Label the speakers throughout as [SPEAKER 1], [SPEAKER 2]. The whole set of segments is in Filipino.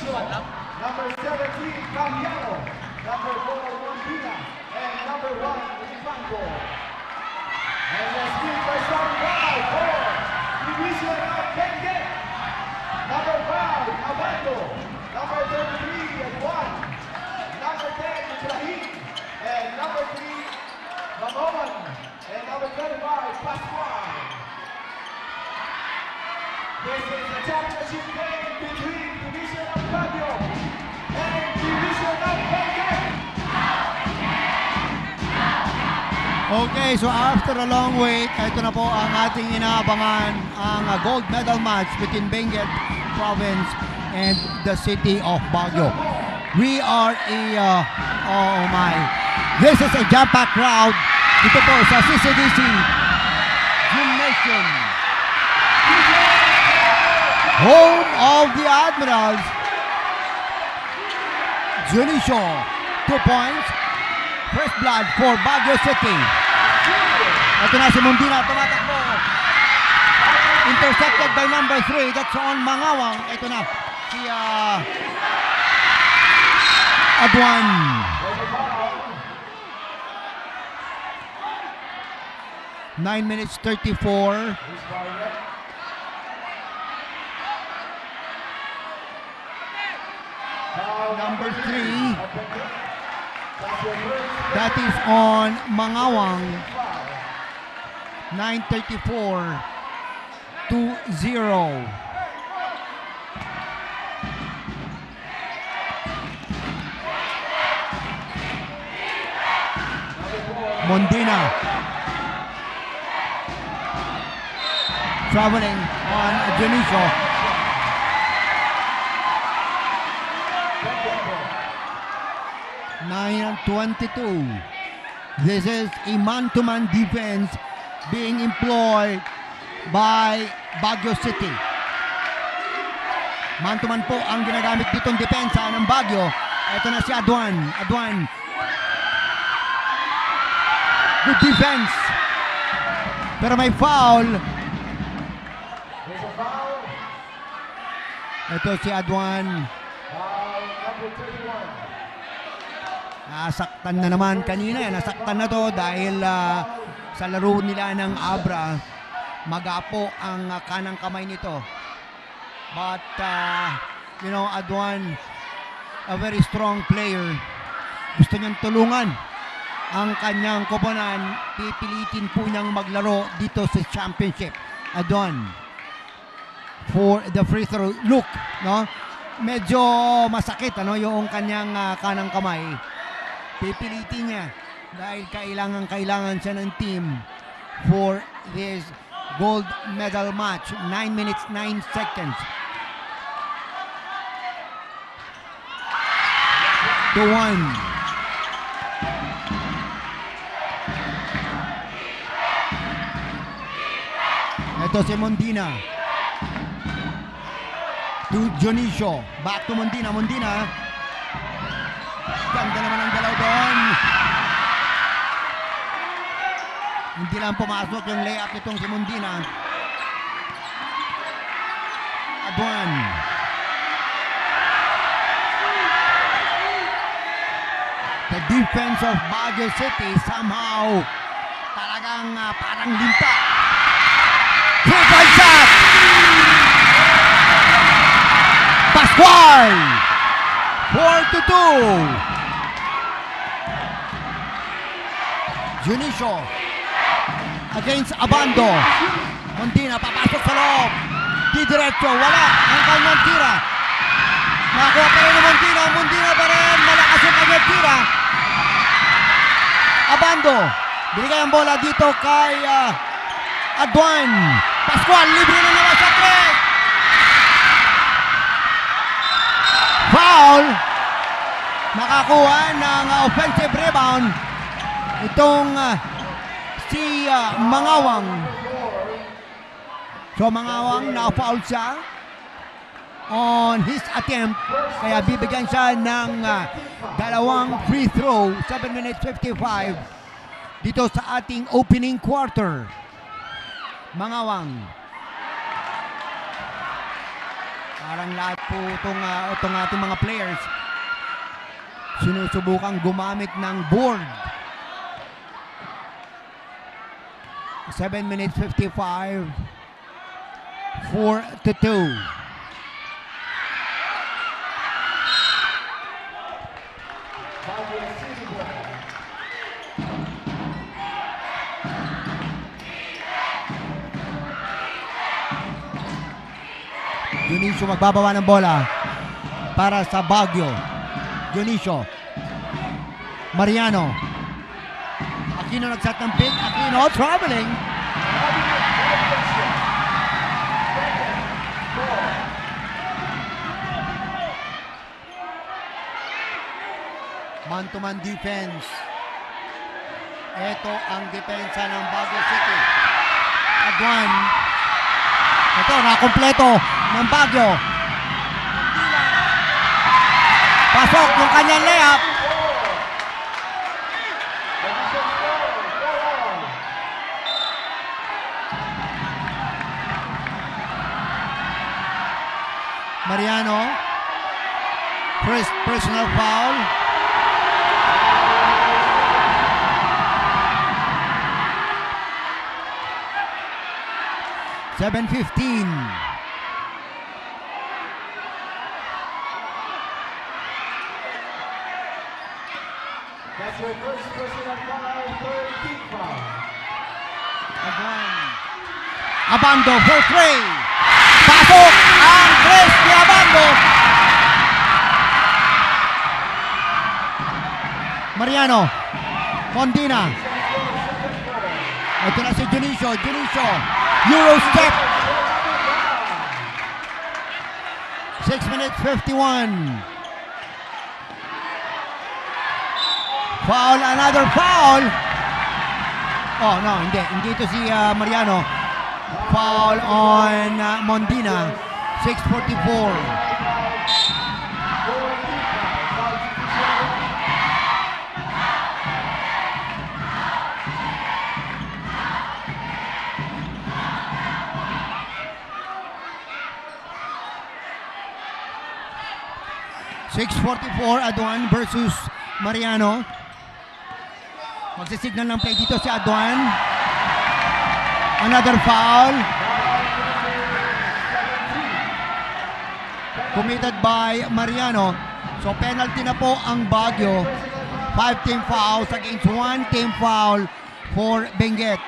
[SPEAKER 1] number 17, Cambiano, number 4, Mondina, and number 1, Rifango. And let's give for some guy for Division of Benguet, number 5, Abando, number 33, and 1, number 10, Ibrahim, and number 3, Mamoman, and number 25, Pascual. This is the championship game between Division of Baguio and Division of Benguet.
[SPEAKER 2] Okay, so after a long wait, ito na po ang ating inaabangan, ang gold medal match between Benguet Province and the city of Baguio. We are oh my, this is a jam-packed crowd dito po sa CCDC Gymnasium, home of the Admirals. Junicio, 2 points. First blood for Baguio City. Ito na si Mondina, tumatakbo. Intercepted by number 3. That's on Mangawang. Ito na si Aduan. Nine minutes 34. Number 3. That is on Mangawang. 9:34 to 0. Mondina traveling on Junicio. Nine 22. This is a man-to-man defense being employed by Baguio City. Man-to-man po ang ginagamit ditong depensa ng Baguio. Ito na si Aduan. Aduan. Good defense. Pero may foul. Ito si Aduan. Nasaktan na naman kanina. Nasaktan na to dahil sa laro nila ng Abra. Magapo ang kanang kamay nito. But, you know, Aduan, a very strong player. Gusto niyang tulungan ang kanyang koponan. Pipilitin po niyang maglaro dito sa championship. Aduan for the free throw. Look, no? Medyo masakit, ano, yung kanyang kanang kamay. Pipilitin niya dahil kailangan siya ng team for this gold medal match. 9 minutes, 9 seconds. To 1. Ito si Mondina. To Junicio. Back to Mondina. Mondina. Ganda naman ang dalaw doon. Hindi lang pumasok yung layup nitong si Mondina. Aduan. The defense of Baguio City somehow talagang parang limpa. Free shot! Pascual! 4-2. Junicio against Abando. Mondina papasok sa loob. Didiretso, wala ang kanyang tira. Nakakuha pa rin ng Mondina. Mondina pa rin, malakas yung kanyang tira. Abando, binigay ang bola dito kay Aduan. Pascual, libre na naman sa 3. Foul. Nakakuha ng offensive rebound itong si Mangawang. So Mangawang na-foul siya on his attempt, kaya bibigyan siya ng dalawang free throw. 7 minutes 55 dito sa ating opening quarter. Mangawang Parang lahat po itong ating mga players sinusubukang gumamit ng board. 7 minutes 55. 4-2.
[SPEAKER 1] Baguio City ball.
[SPEAKER 2] Dionisio magbabawa ng bola para sa Baguio. Dionisio. Mariano. Aquino nagset ng pick. Aquino traveling. Man-to-man defense. Ito ang depensa ng Baguio City. Aduan. Ito, nakompleto ng Baguio. Pasok yung kanyang layup. Mariano. First personal foul. $7:15.
[SPEAKER 1] That's your first personal foul, third team foul.
[SPEAKER 2] Again. Abando for three. Pasok ang tres ni Abando. Mariano. Condina. Ito na si Dionisio. Dionisio. Euro step. 6 minutes 51. Foul, another foul. Oh no, hindi ito si Mariano. Foul on Mondina. 6:44. .644 Aduan versus Mariano. Magsisignal ng play dito si Aduan. Another foul. Committed by Mariano. So penalty na po ang Baguio. 5 team fouls against 1 team foul for Benguet.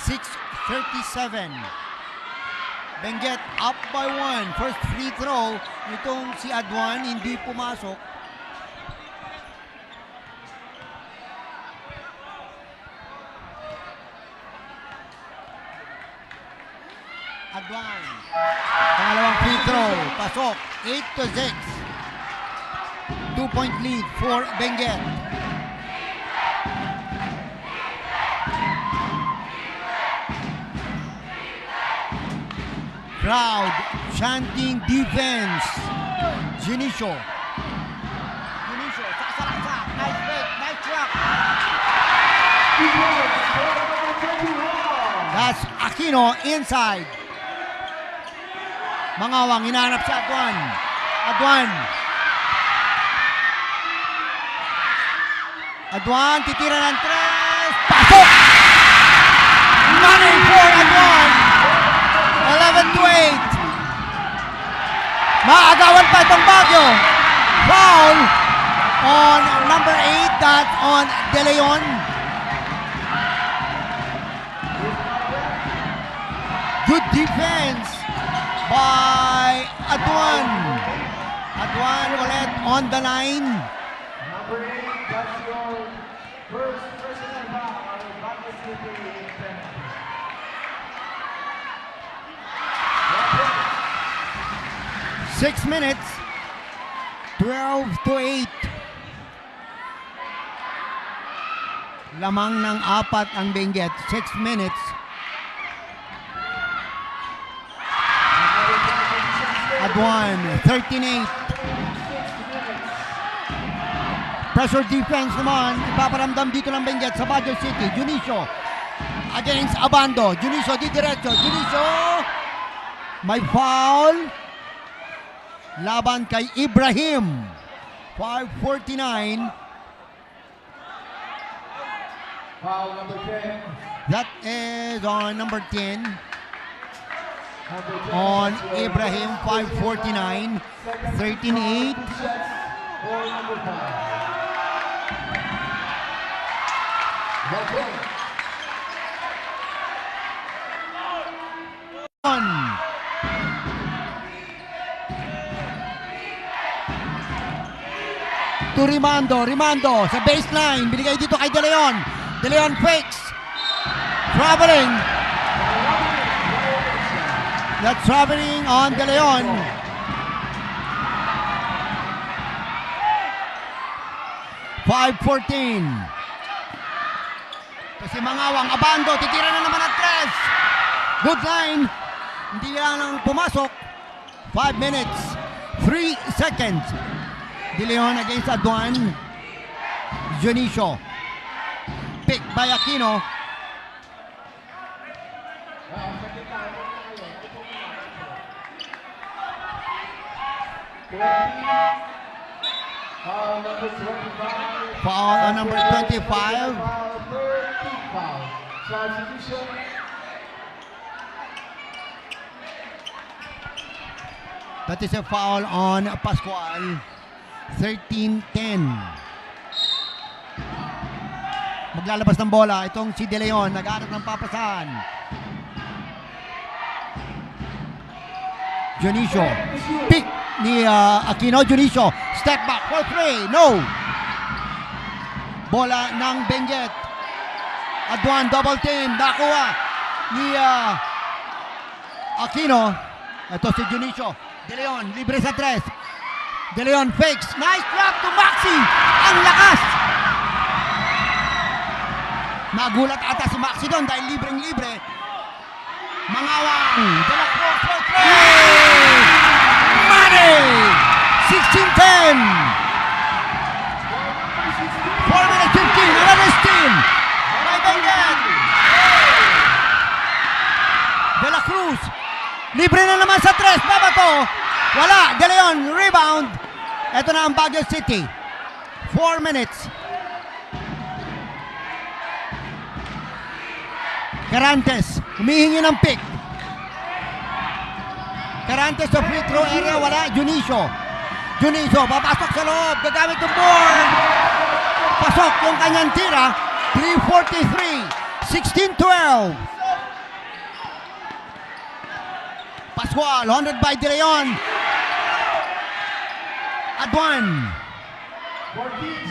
[SPEAKER 2] 6:37. Benguet up by 1. First free throw nitong si Aduan hindi pumasok. Aduan. Pangalawang free throw. Pasok. 8-6. 2-point lead for Benguet. Crowd chanting defense. Dionisio. Dionisio. Saksak. Nice fake. Nice trap. That's Aquino inside. Mangawang hinahanap si Aduan. Aduan. Aduan titira ng tres. Pasok! Money for Aduan. 11-8. Maagawan pa itong Baguio. Foul on number 8. That's on De Leon. Good defense by Aduan. Aduan ulit on the line.
[SPEAKER 1] Number 8, that's your first personal foul. Baguio City in penalty.
[SPEAKER 2] 6 minutes. 12-8. Lamang ng 4 ang Benguet. 6 minutes. Aduan, 13-8. Pressure defense naman. Ipaparamdam dito ng Benguet sa Baguio City. Dionisio. against Abando. Junicio di diretso. Junicio, may foul. Laban kay Ibrahim. 5:49.
[SPEAKER 1] Foul number 10.
[SPEAKER 2] That is on number 10.
[SPEAKER 1] Number 10.
[SPEAKER 2] On Ibrahim, 5:49. 13-8.
[SPEAKER 1] For number 5. The point.
[SPEAKER 2] To Rimando sa baseline, binigay dito kay De Leon. De Leon fakes. Traveling. That's traveling on De Leon. .5:14. Kasi Mangawang, Abando, titira na naman ang tres. Good line. Hindi lang pumasok. 5 minutes, 3 seconds. De Leon against Aduan. Junicio. Pick by Aquino.
[SPEAKER 1] Foul number 25.
[SPEAKER 2] Foul on number 25.
[SPEAKER 1] Foul, 13 foul. Substitution.
[SPEAKER 2] That is a foul on Pascual. 13-10. Maglalabas ng bola. Itong si De Leon. Nag-aanap ng papasahan. Junicio. Pick ni Aquino. Junicio. Step back for three. No. Bola ng Benguet. Aduan double team. Nakuha ni Aquino. Ito si Junicio. De Leon. Libre sa tres. De Leon fakes. Nice drop to Maxi. Ang lakas. Nagulat ata si Maxi doon dahil libreng-libre. Mangawang. De La Cruz for three. Money. 16-10. 4 minutes 15. Another steal. By Benguet. De La Cruz. Libre na naman sa tres. Babato. Wala. De Leon. Rebound. Ito na ang Baguio City. 4 minutes. Carantes. Humihingi ng pick. Carantes sa free throw area. Wala. Junicio. Junicio. Papasok sa loob. Gagamit ng board. Pasok yung kanyang tira. 3:43. 16-12. Pascual, 100 by De Leon. Aduan.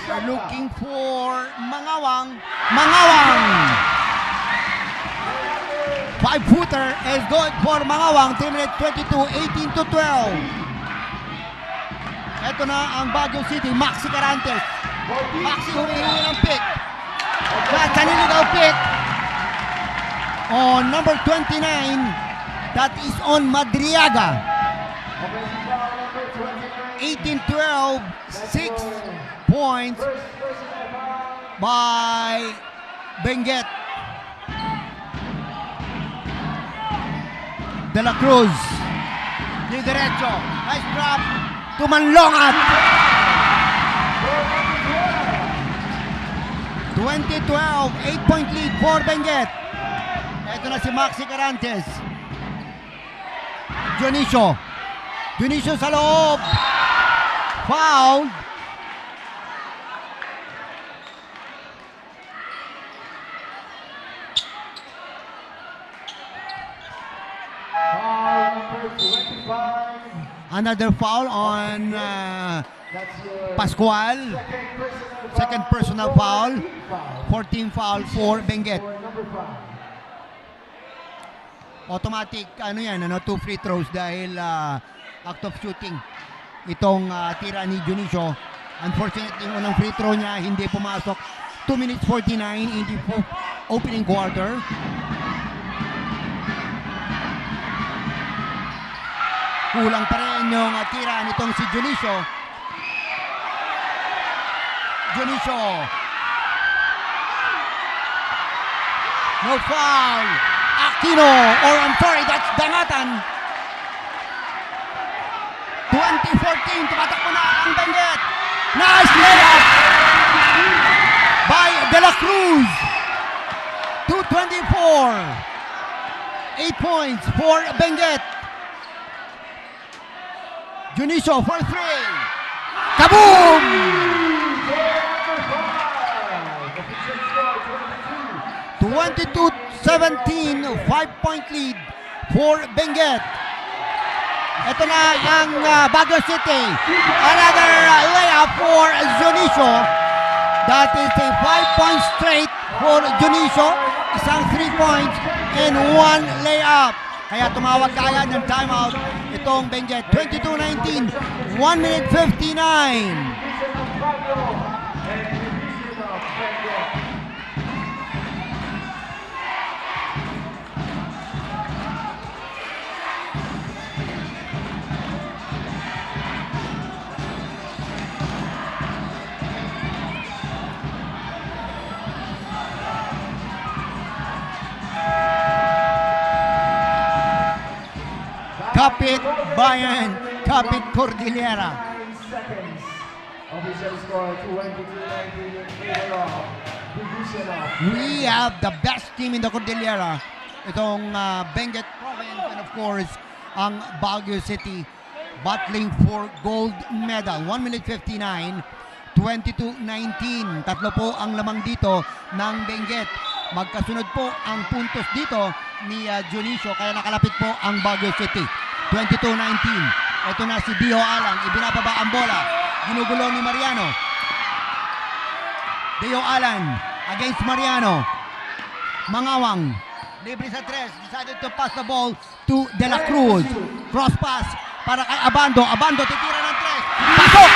[SPEAKER 2] They're looking for Mangawang. Mangawang. 5-footer is good for Mangawang. 3 minutes 22, 18-12. Ito na ang Baguio City. Maxi Carantes. Maxi humihingi ng pick. That's an illegal pick on number 29. That is on Madriaga. 18-12, 6 points by Benguet. De La Cruz. Di derecho. Nice drop. Tumanlongat. 20-12, 8-point lead for Benguet. Ito na si Maxi Carantes. Junicio. Junicio sa loob. Foul.
[SPEAKER 1] Foul number 25.
[SPEAKER 2] Another foul on
[SPEAKER 1] That's your
[SPEAKER 2] Pascual. Second personal foul.
[SPEAKER 1] 14 foul.
[SPEAKER 2] 14 foul for Benguet.
[SPEAKER 1] For number 5.
[SPEAKER 2] Automatic, ano yan, 2 free throws dahil act of shooting. Itong tira ni Junicio. Unfortunately, yung unang free throw niya hindi pumasok. 2 minutes 49 in the opening quarter. Kulang pa rin yung tira nitong si Junicio. Junicio. No foul. Aquino, or I'm sorry, that's Dangatan. 2014, tumatakbo na ang Benguet. Nice layup by De La Cruz. 224. 8 points for Benguet. Junicio for 3. Kaboom!
[SPEAKER 1] Number
[SPEAKER 2] 22-17, 5-point lead for Benguet. Ito na ang Baguio City. Another layup for Junicio. That is a 5-point straight for Junicio. Isang 3 points and 1 layup. Kaya tumawag kaya ng timeout itong Benguet. 22-19, 1 minute 59. Kapit Bayan, Kapit Cordillera.
[SPEAKER 1] 9 seconds. Official score 22-19 in favor of Division of
[SPEAKER 2] We have the best team in the Cordillera. Itong Benguet Province and of course ang Baguio City battling for gold medal. 1 minute 59, 22-19. Tatlo po ang lamang dito ng Benguet. Magkasunod po ang puntos dito ni Junicio kaya nakalapit po ang Baguio City. 22-19. Ito na si Dio Alang. Ibinababa ang bola. Ginugulo ni Mariano. Dio Alan against Mariano. Mangawang. Libre sa tres. Decided to pass the ball to De La Cruz. Cross pass para kay Abando. Abando titira ng tres. Pasok!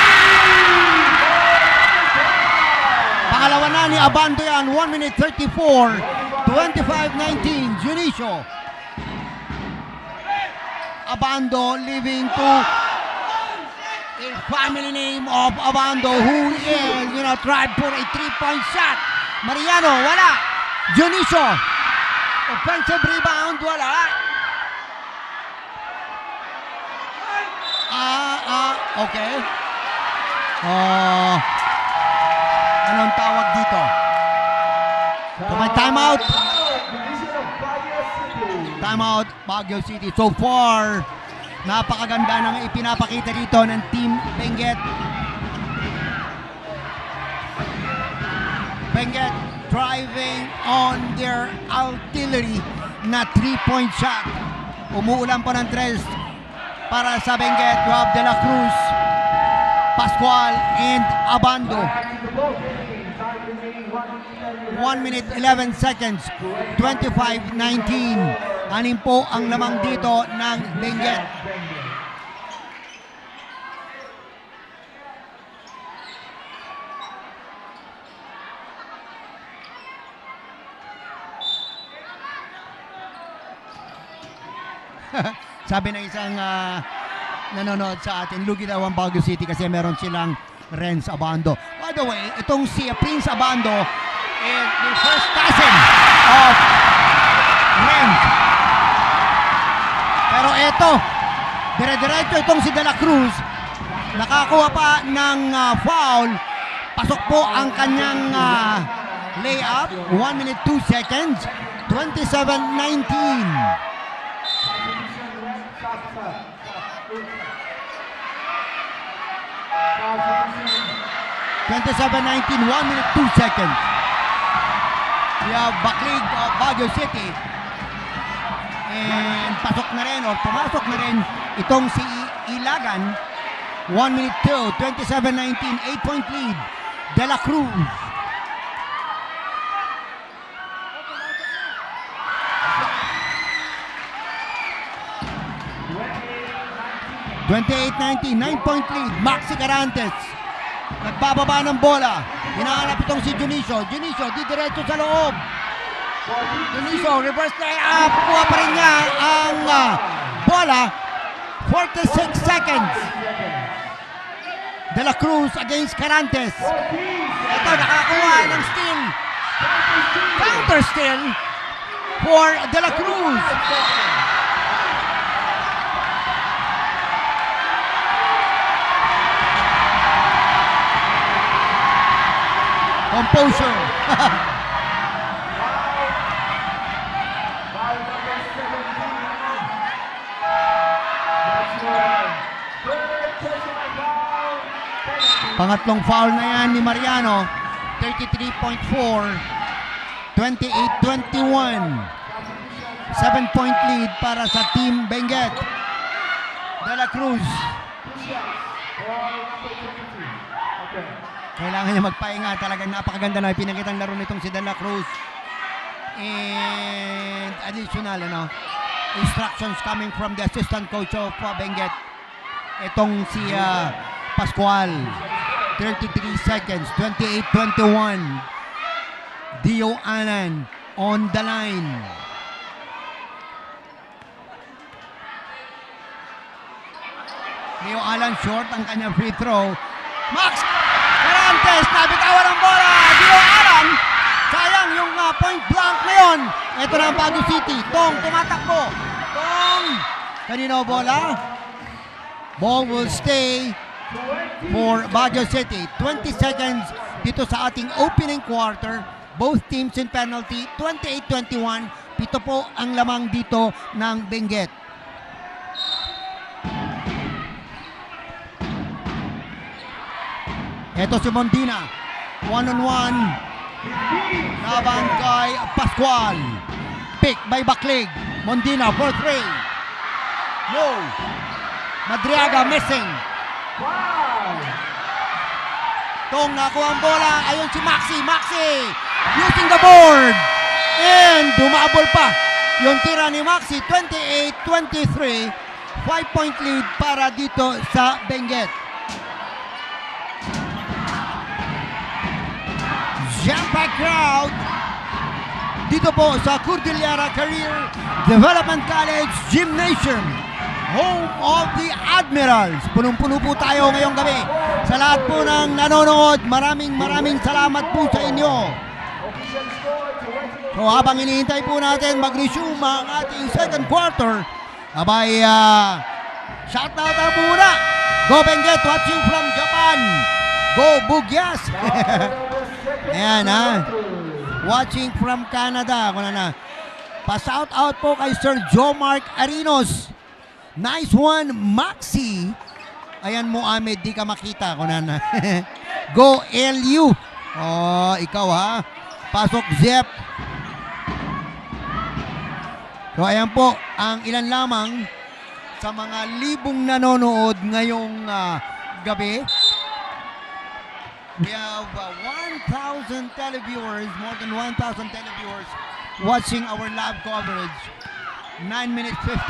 [SPEAKER 2] Pangalawa na ni Abando yan. 1 minute 34. 25-19. Junicio. Abando leaving to a family name of Abando who is, tried for a 3-point shot. Mariano, wala. Junicio. Offensive rebound, wala. Okay. Anong tawag dito? So may timeout.
[SPEAKER 1] Division of Baguio City.
[SPEAKER 2] Timeout, Baguio City. So far, napakaganda ng ipinapakita dito ng Team Benguet. Benguet driving on their artillery na 3-point shot. Umuulan pa ng tres para sa Benguet. You have De La Cruz, Pascual, and Abando. 1 minute 11 seconds, 25-19. Anim po ang lamang dito ng Benguet. Sabi ng isang nanonood sa atin, lugi daw ang Baguio City kasi meron silang Renz Abando. By the way, itong si Prince Abando is the first cousin of Renz. Pero ito, dire-diretso itong si De La Cruz, nakakuha pa ng foul. Pasok po ang kanyang layup. 1 minute 2 seconds, 27-19. 27-19, 1 minute 2 seconds. We have Baclig of Baguio City. And pasok na rin o pumasok na rin itong si Ilagan. 1 minute 2, 27-19, 8-point lead. De La Cruz. 28-19, 9-point lead. Maxi Carantes. Nagbababa ng bola. Hinahanap itong si Junicio. Junicio, di diretso sa loob. Junicio, reverse layup. Kuha pa rin niya ang bola. 46 seconds. De La Cruz against Carantes. Ito, nakakuha ng steal. Counter steal. for De La Cruz. Composure.
[SPEAKER 1] Foul number 17. That's your third personal foul. Penalty.
[SPEAKER 2] Pangatlong foul na yan ni Mariano. 33.4. 28-21. 7-point lead para sa Team Benguet. De La Cruz.
[SPEAKER 1] Foul number 22. Okay.
[SPEAKER 2] Kailangan niya magpahinga. Talagang napakaganda na pinakitang laro nitong si De La Cruz. And additional, instructions coming from the assistant coach of Benguet. Itong si Pascual. 33 seconds. 28-21. Dio Alan on the line. Dio Alan short ang kanyang free throw. Max Carantes, nabitawan ang bola. Dio Alan, sayang yung point blank ngayon. Ito na ang Baguio City. Tong tumatakbo. Tong, kanino bola? Ball will stay for Baguio City. 20 seconds dito sa ating opening quarter. Both teams in penalty. 28-21. Pito po ang lamang dito ng Benguet. Ito si Mondina. One-on-one. Laban kay Pascual. Pick by Baclig. Mondina for 3. No. Madriaga missing.
[SPEAKER 1] Wow!
[SPEAKER 2] Tong nakuha ang bola. Ayun si Maxi. Maxi using the board. And dumabol pa. Yung tira ni Maxi. 28-23. 5-point lead para dito sa Benguet. Jam-packed crowd dito po sa Cordillera Career Development College Gymnasium, home of the Admirals. Punong-puno po tayo ngayong gabi. Sa lahat po ng nanonood, maraming salamat po sa inyo.
[SPEAKER 1] Official score to
[SPEAKER 2] So habang hinihintay po natin mag-resume ang ating second quarter, abay, shout out na muna. Go Benguet, watching from Japan. Go Bugyas. Ayan watching from Canada. Kung na pa-shout out po kay Sir Joe Mark Arinos. Nice one, Maxi. Ayan mo, Ahmed, di ka makita. Kung na Go LU. Oh, ikaw Pasok Zep. So ayan po ang ilan lamang sa mga libong nanonood ngayong gabi. We have 1,000 televiewers, more than 1,000 televiewers watching our live coverage. 9 minutes 52.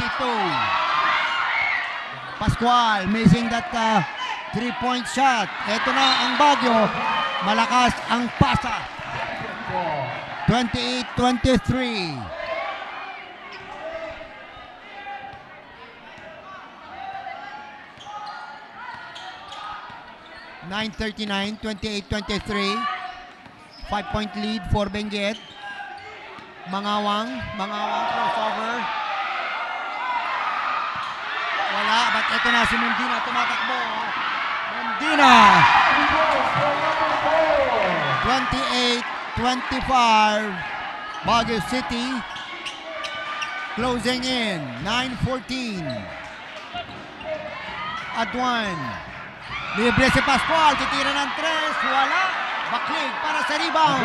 [SPEAKER 2] Pascual missing that 3-point shot. Ito na ang Baguio. Malakas ang pasa. 28-23. (9:39), 28-23. 5-point lead for Benguet. Mangawang crossover. Wala, but ito na si Mondina tumatakbo. Mondina. 28-25. Baguio City closing in. 9:14. Adwan. Libre si Pascual, titira ng 3, wala. Baclig para sa rebound.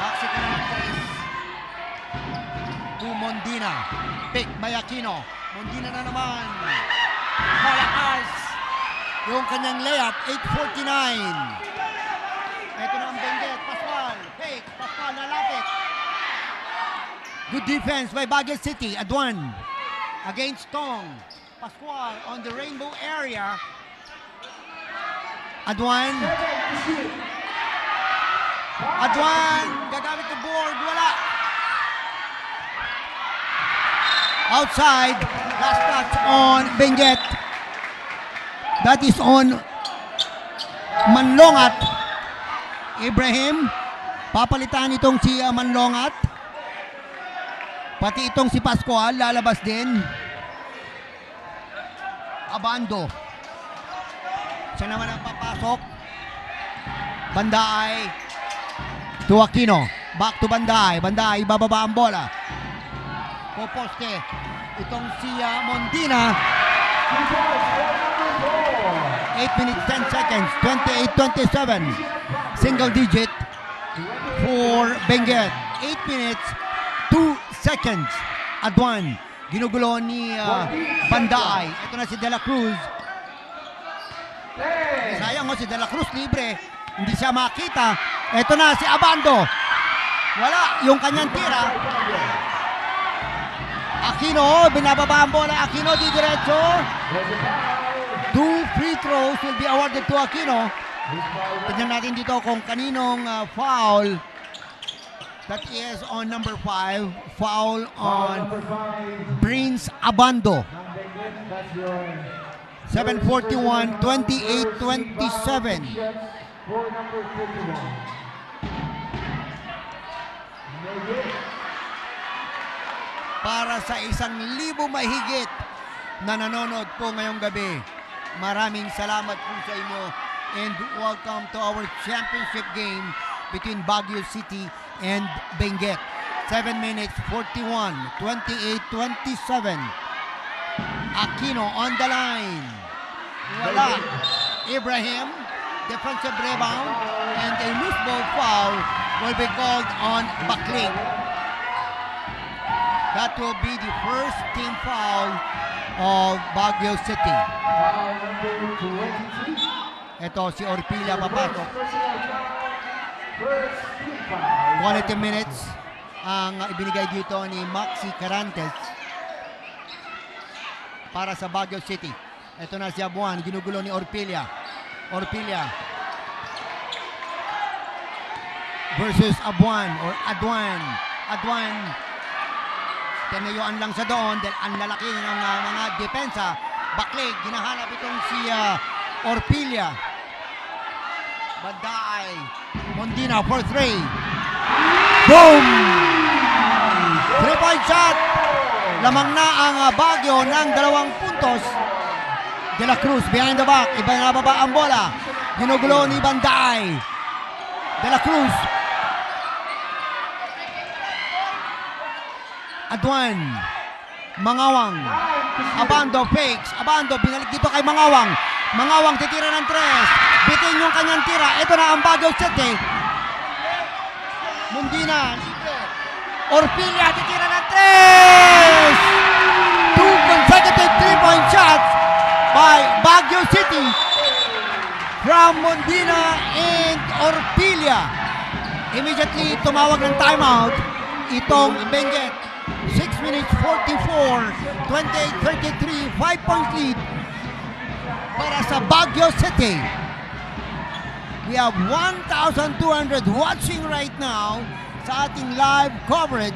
[SPEAKER 2] Maxi ka ng 3. To Mondina. Pick by Aquino. Mondina na naman. Malakas. Yung kanyang layup, 8:49. Ito na ang Benguet. Pascual. Pick. Pascual nalapit. Good defense by Baguio City. Adwan. Against Tong. Pascual on the rainbow area. Adwan. Adwan. Gagamit the board. Wala. Outside. Last touch on Benguet. That is on Manlongat. Ibrahim. Papalitan itong si Manlongat. Pati itong si Pascual lalabas din. Abando. Siya naman ang papasok. Bandaay to Aquino. Back to Bandaay. Bandaay bababa ang bola. Poposte. Itong si Mondina. 8 minutes 10 seconds. 28-27. Single digit for Benguet. 8 minutes 2 seconds. Adwan. Ginugulo ni Bandaay. Ito na si De La Cruz. Sayang si De La Cruz libre. Hindi siya makita. Ito na si Abando. Wala yung kanyang tira. Aquino, binababa ang bola. Aquino di diretso. 2 free throws will be awarded to Aquino. Tignan natin dito kung kaninong foul. That is on number 5. Foul on Prince Abando. 7:41, 28-27.
[SPEAKER 1] For number 51.
[SPEAKER 2] Para sa 1,000 mahigit na nanonood po ngayong gabi. Maraming salamat po sa inyo and welcome to our championship game between Baguio City and Benguet. 7 minutes 41, 28-27. Aquino on the line. Wala. Ibrahim, defensive rebound, and a loose ball foul will be called on Bakling. That will be the first team foul of Baguio City.
[SPEAKER 1] Foul number 22.
[SPEAKER 2] Ito si Orpila papasok.
[SPEAKER 1] First team foul.
[SPEAKER 2] Quality minutes ang ibinigay dito ni Maxi Carantes para sa Baguio City. Ito na si Abuan, ginugulo ni Orpila. Orpila versus Abuan or Adwan. Adwan, tinayuan lang sa doon dahil ang lalaki ng mga depensa. Baklig, ginahanap itong si Orpila. Bandaay, Mondina for 3. Boom! 3-point shot. Lamang na ang Baguio ng 2 puntos. De La Cruz behind the back. Ibababa ang bola. Ginugulo ni Bandaay. De La Cruz. Adwan. Mangawang. Abando fakes. Abando binalik dito kay Mangawang. Mangawang titira ng 3. Bitin yung kanyang tira. Ito na ang Baguio City. Mundina. Orpilla titira ng 3. 2 consecutive 3-point shots by Baguio City from Mundina and Orpilla. Immediately tumawag ng timeout itong Benguet. 6 minutes 44, 28-33, 5-point lead para sa Baguio City. We have 1,200 watching right now sa ating live coverage.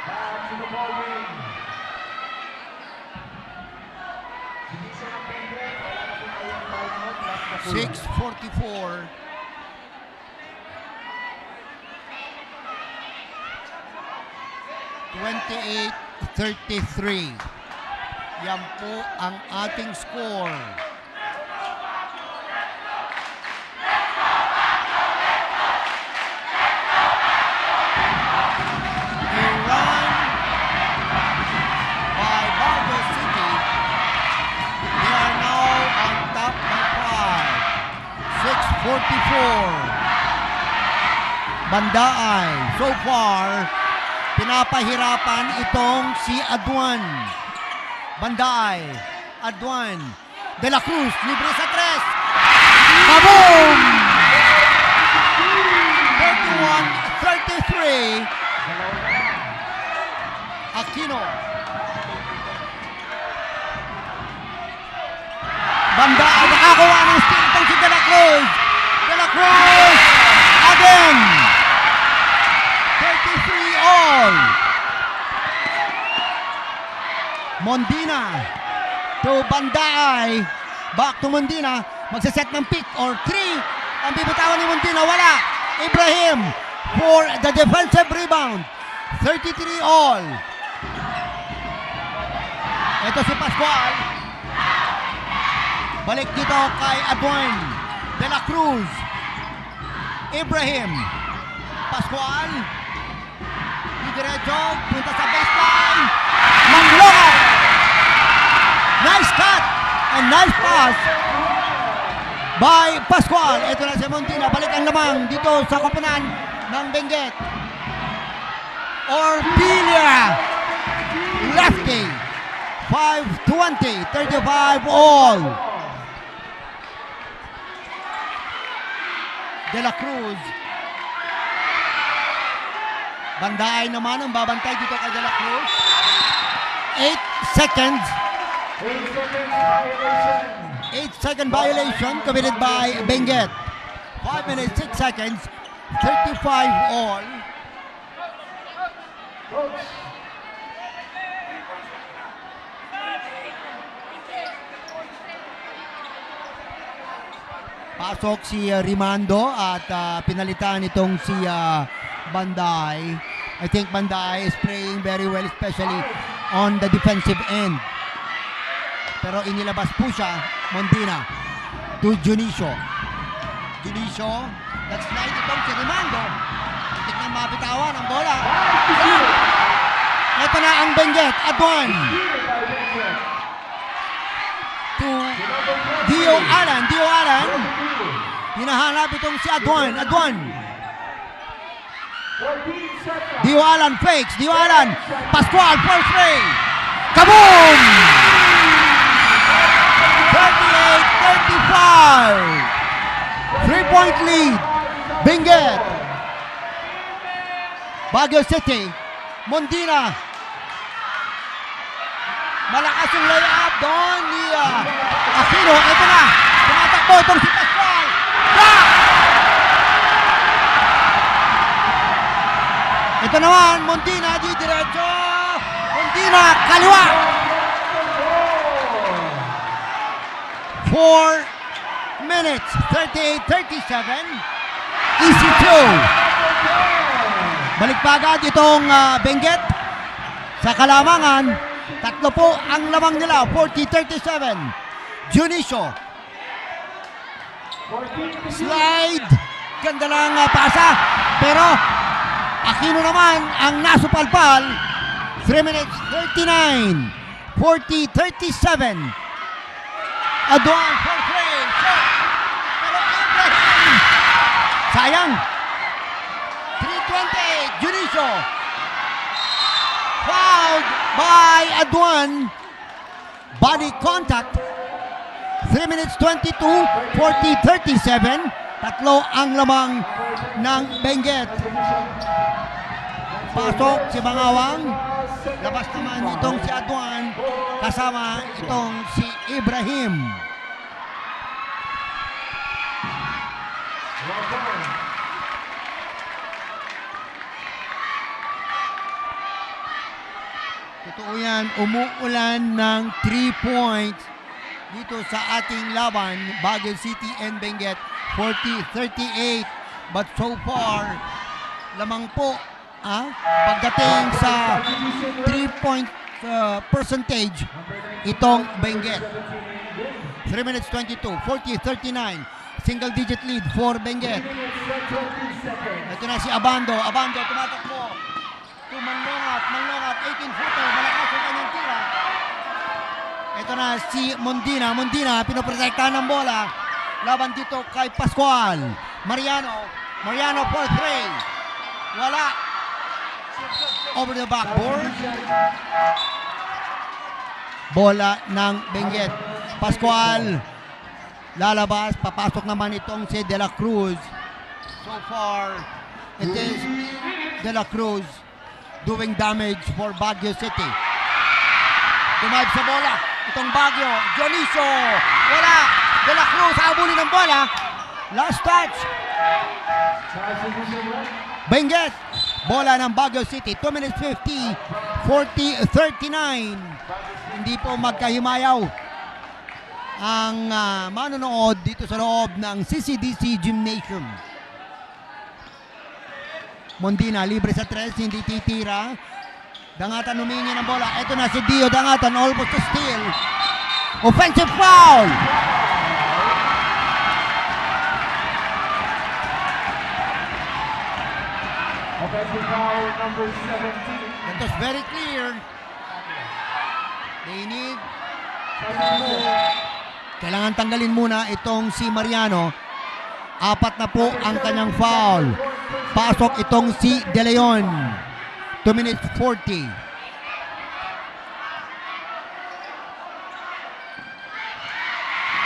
[SPEAKER 1] Back to the ball game.
[SPEAKER 2] 6:44. (28-33). Yan po ang ating score. A run by Baguio City. They are now on top by 5. 6:44. Bandaay. So far, pinapahirapan itong si Adwan. Bandaay. Adwan. De La Cruz. Libre sa 3. Kaboom! 31-33. Aquino. Bandaay. Nakakuha ng steal itong si De La Cruz. De La Cruz. Again. 33 all. Mondina. to Banday. Back to Mondina. Magsaset ng pick or 3. Ang bibitawan ni Mondina, wala. Ibrahim for the defensive rebound. 33 all. Ito si Pascual. Balik dito kay Adwan De La Cruz. Ibrahim. Pascual. Diretso. Punta sa baseline. Manglongan. Nice cut and nice pass by Pascual. Ito na si Mondina. Balik ang lamang dito sa koponan ng Benguet. Orpilia. Lefty. 5-20. 35 all. De La Cruz. Banday naman ang babantay dito kay De La Cruz. 8 seconds. 8-second violation committed by Benguet. 5 minutes, 6 seconds. 35 all. Pasok si Rimando at pinalitan itong si Banday. I think Banday is playing very well, especially on the defensive end. Pero inilabas po siya, Mondina, to Junicio. Junicio, that's slide itong si Rimando. Tignan mapitawan ang bola. Ito na ang Benguet, Adwan. To Dio Alan. Hinahanap itong si Adwan. Dio Alan fakes. Dio Alan. Pascual for 3. Kaboom! 38-35. 3-point lead. Benguet. Baguio City. Mondina. Malakas yung layup doon ni Aquino. Ito na. Tumatakbo itong si Pascual. Ito naman, Mondina di diretso. Mondina, kaliwa. 4 minutes, 38-37. Easy 2. Balik pa agad itong Benguet. Sa kalamangan, tatlo po ang lamang nila, 40-37. Junicio. Slide. Ganda lang pasa. Pero Aquino naman ang nasupalpal. 3 minutes, 39. 40-37. Adwan for 3. Shot. Pero Ibrahim. Sayang. 3-28. Junicio. Fouled by Adwan. Body contact. 3 minutes 22, 40-37. Tatlo ang lamang ng Benguet. Pasok si Bangawang. Labas naman itong si Adwan. Kasama itong si Ibrahim. Totoo yan, umuulan ng 3 points dito sa ating laban, Baguio City and Benguet, 40-38. But so far, lamang po pagdating sa 3-point percentage itong Benguet. 3 minutes 22, 40-39. Single digit lead for Benguet. Ito na si Abando. Abando tumatakbo. Manlongat, 18-footer, malakas yung kanyang tira. Ito na si Mondina. Mondina, pinoprotektahan ng bola. Laban dito kay Pascual. Mariano for 3. Wala. Over the backboard. Bola ng Benguet. Pascual. Lalabas, papasok naman itong si De La Cruz. So far, it is De La Cruz doing damage for Baguio City. Dumayab sa bola. Itong Baguio. Junicio. Wala. De La Cruz habulin ng bola. Last touch. Benguet. Bola ng Baguio City. 2 minutes 50. 40-39. Hindi po magkahimayaw ang manonood dito sa loob ng CCDC Gymnasium. Mondina, libre sa 3, hindi titira. Dangatan humingi ng bola. Ito na si Dio Dangatan, almost to steal. Offensive foul!
[SPEAKER 1] Offensive foul number 17.
[SPEAKER 2] That was very clear. They need kailangan tanggalin muna itong si Mariano. 4 na po ang kanyang foul. Pasok itong si De Leon. 2 minutes 40.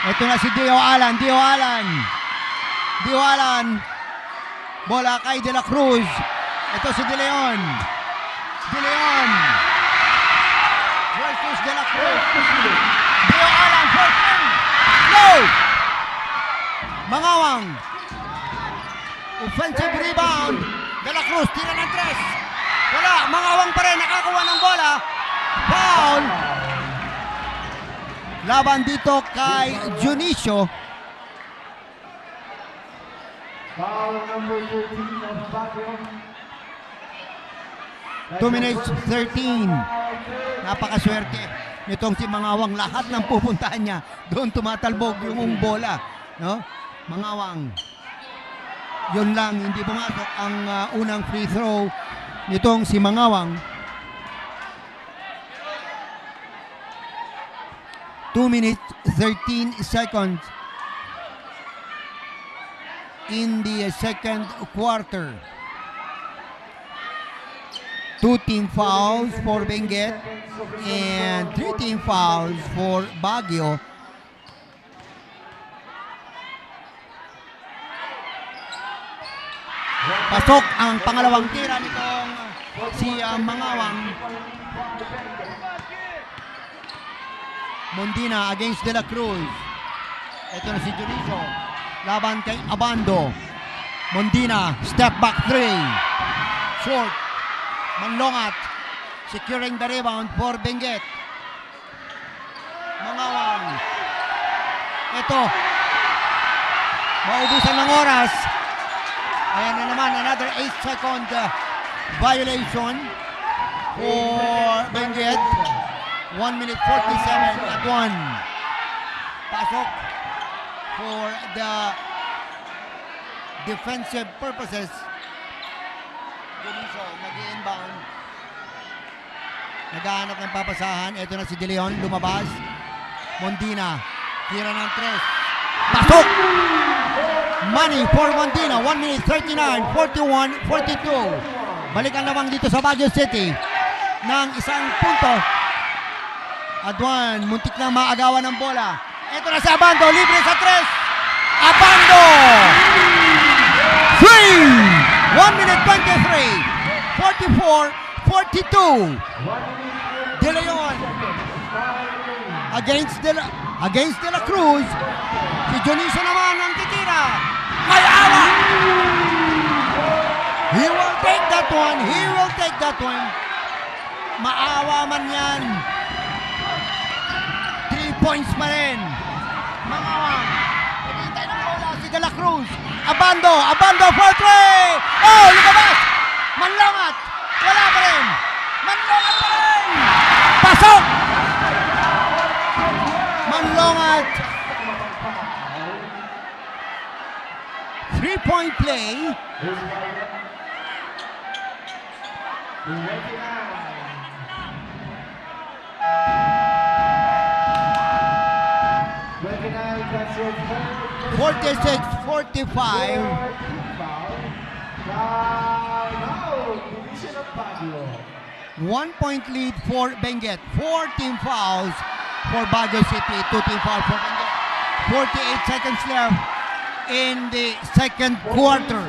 [SPEAKER 2] Ito na si Dio Alan. Dio Alan. Bola kay De La Cruz. Ito si De Leon. Versus De La Cruz. Dio Alan, first in. No! Mangawang. Offensive rebound. De La Cruz, tira ng 3. Wala, Mangawang pa rin, nakakuha ng bola. Foul. Laban dito kay Junicio.
[SPEAKER 1] Foul number 13 of Baguio.
[SPEAKER 2] 2 minutes 13. Napakaswerte nitong si Mangawang. Lahat ng pupuntahan niya, doon tumatalbog yung bola. No? Mangawang. Yun lang, hindi pumasok ang unang free throw nitong si Mangawang. 2 minutes 13 seconds in the second quarter. 2 team fouls for Benguet and 3 team fouls for Baguio. Pasok ang pangalawang tira nitong si Mangawang. Mondina against De La Cruz. Ito na si Junicio. Laban kay Abando. Mondina, step back 3. Short. Manlongat. Securing the rebound for Benguet. Mangawang. Ito. Maubusan ng oras. Ayan na naman, another 8-second violation for Benguet. 1 minute 47 at 1. Pasok for the defensive purposes. Junicio mag-i-inbound. Naghahanap ng papasahan. Ito na si De Leon, lumabas. Mondina, tira ng 3. Pasok! Money for Mondina, 1 minute 39, 41, 42. Balikan lamang dito sa Baguio City ng 1 punto. Adwan, muntik na maagawan ng bola. Ito na si Abando, libre sa 3. Abando! 3! 1 minute 23, 44, 42. De Leon against De La Cruz. Si Junicio naman ang titira. May awa! He will take that one. Maawa man yan. 3 points pa rin. Mangawang. Naghihintay ng bola si De La Cruz. Abando for 3. Oh, lumabas. Manlongat. Wala pa rin. Manlongat pa rin. Pasok. Manlongat. 3-point play.
[SPEAKER 1] That's your
[SPEAKER 2] 46-45.
[SPEAKER 1] Now, division of Baguio.
[SPEAKER 2] 1 point lead for Benguet. 4 team fouls for Baguio City. 2 team fouls for Benguet. 48 seconds left in the second quarter.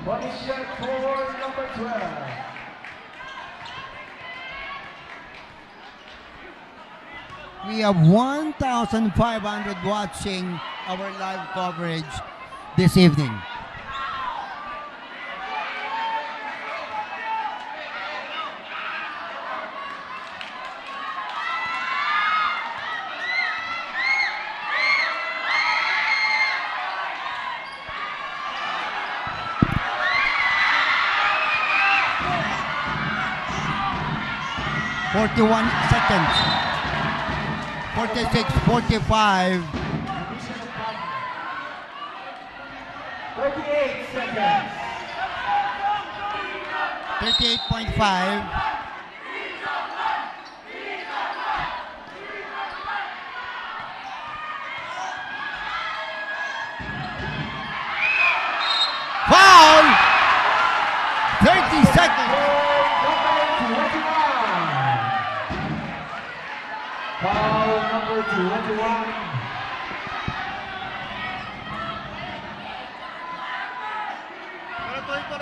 [SPEAKER 1] Bonus shot for number 12.
[SPEAKER 2] We have 1,500 watching our live coverage this evening. "41 seconds. 46, 45.
[SPEAKER 1] 38 seconds.
[SPEAKER 2] 38.5. Foul! 30 seconds.
[SPEAKER 1] Foul number 21.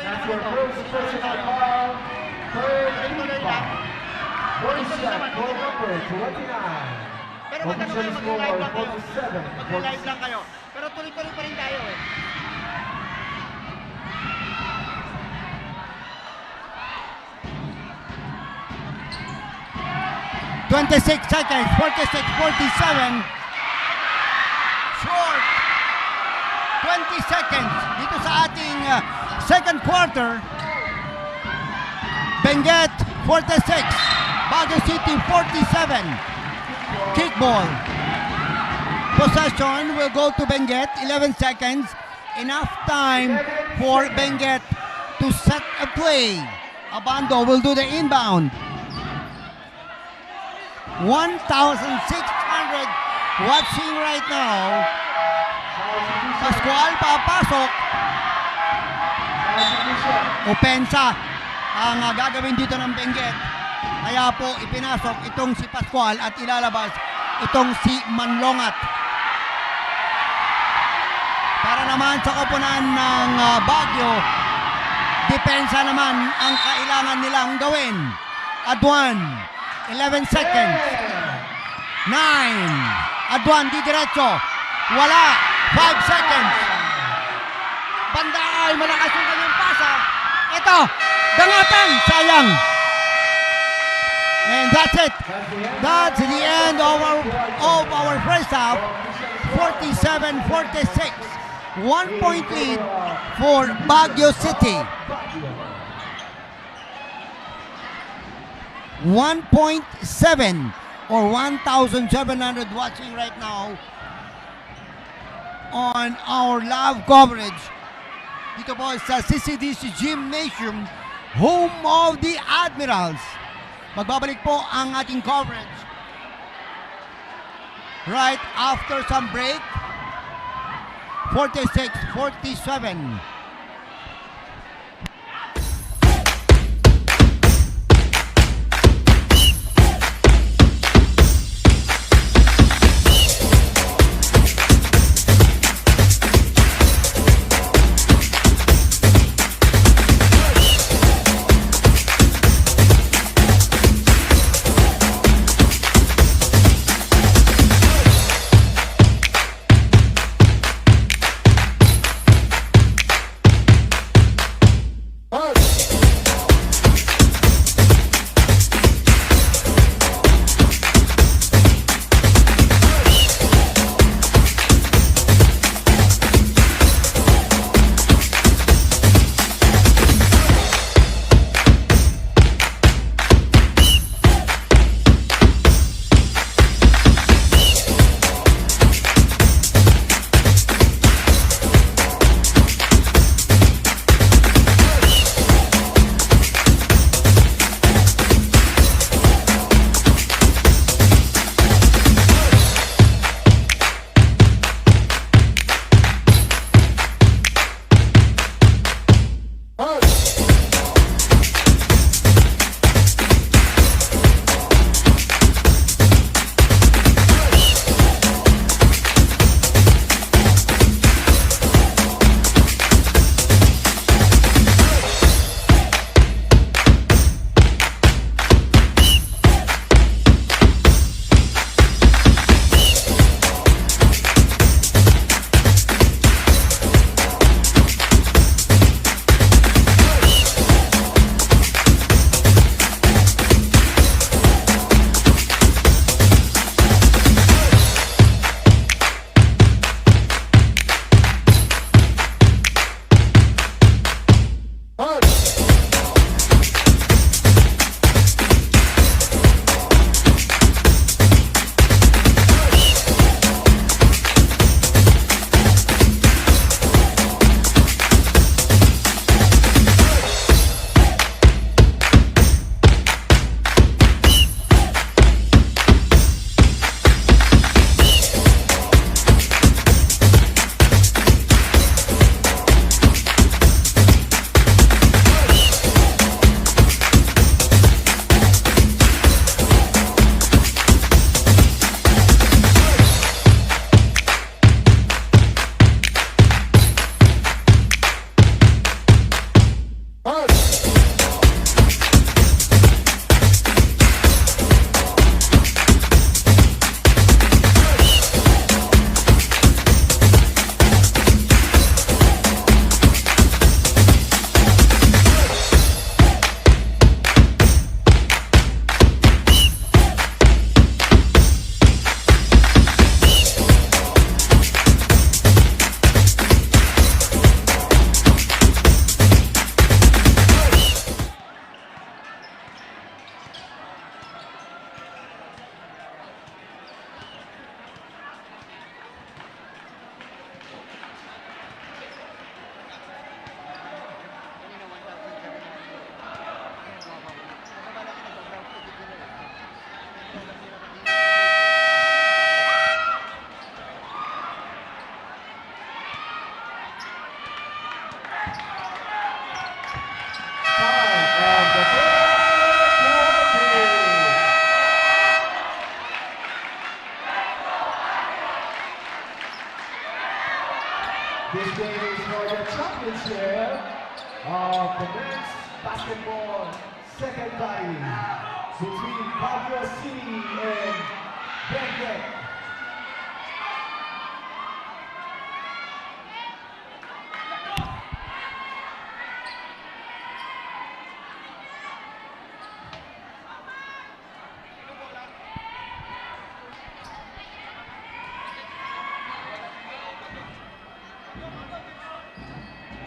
[SPEAKER 1] That's your first personal foul. Third foul. First shot, goal number 29.
[SPEAKER 3] Pero magano kayo,
[SPEAKER 1] Official
[SPEAKER 3] mag-live lang kayo.
[SPEAKER 1] score 47.
[SPEAKER 3] Mag-live lang kayo. Pero tuloy-tuloy pa rin tayo eh.
[SPEAKER 2] "26 seconds, 46, 47. Short. 20 seconds dito sa ating second quarter. Benguet 46, Baguio City 47. Kickball. Possession will go to Benguet. 11 seconds. Enough time for Benguet to set a play. Abando will do the inbound. 1,600 watching right now. Pascual papasok. Opensa ang gagawin dito ng Benguet. Kaya po ipinasok itong si Pascual at ilalabas itong si Manlongat. Para naman sa koponan ng Baguio, depensa naman ang kailangan nilang gawin. Aduan, 11 seconds. 9. Aduan, di diretso. Wala. 5 seconds. Banda ay malakas yung kanyang pasa. Ito, dangatan. Sayang. And that's it. That's the end of our first half. 47-46. 1-point lead for Baguio City. 1.7 or 1,700 watching right now on our live coverage dito po sa CCDC Gymnasium, home of the Admirals. Magbabalik po ang ating coverage right after some break. 46-47.
[SPEAKER 1] championship of the men's basketball second body between Baguio City and Benguet.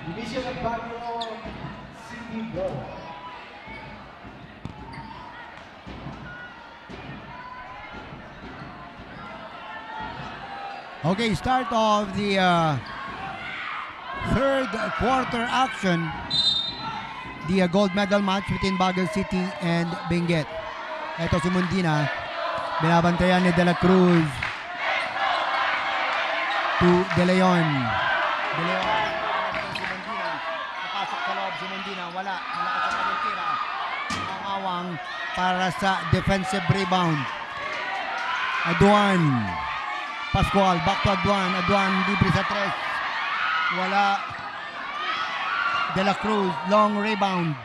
[SPEAKER 1] Division of Baguio City Ball.
[SPEAKER 2] Okay, start of the third quarter action. The gold medal match between Baguio City and Benguet. Ito si Mundina. Binabantayan ni De La Cruz to De Leon. De Leon. Si Mundina. Napasok sa loob si Mundina. Wala. Malakas ang kanyang tira. Ang awang para sa defensive rebound. Aduan. Pascual, back to Aduan. Aduan, libre sa tres. Wala. De La Cruz, long rebound.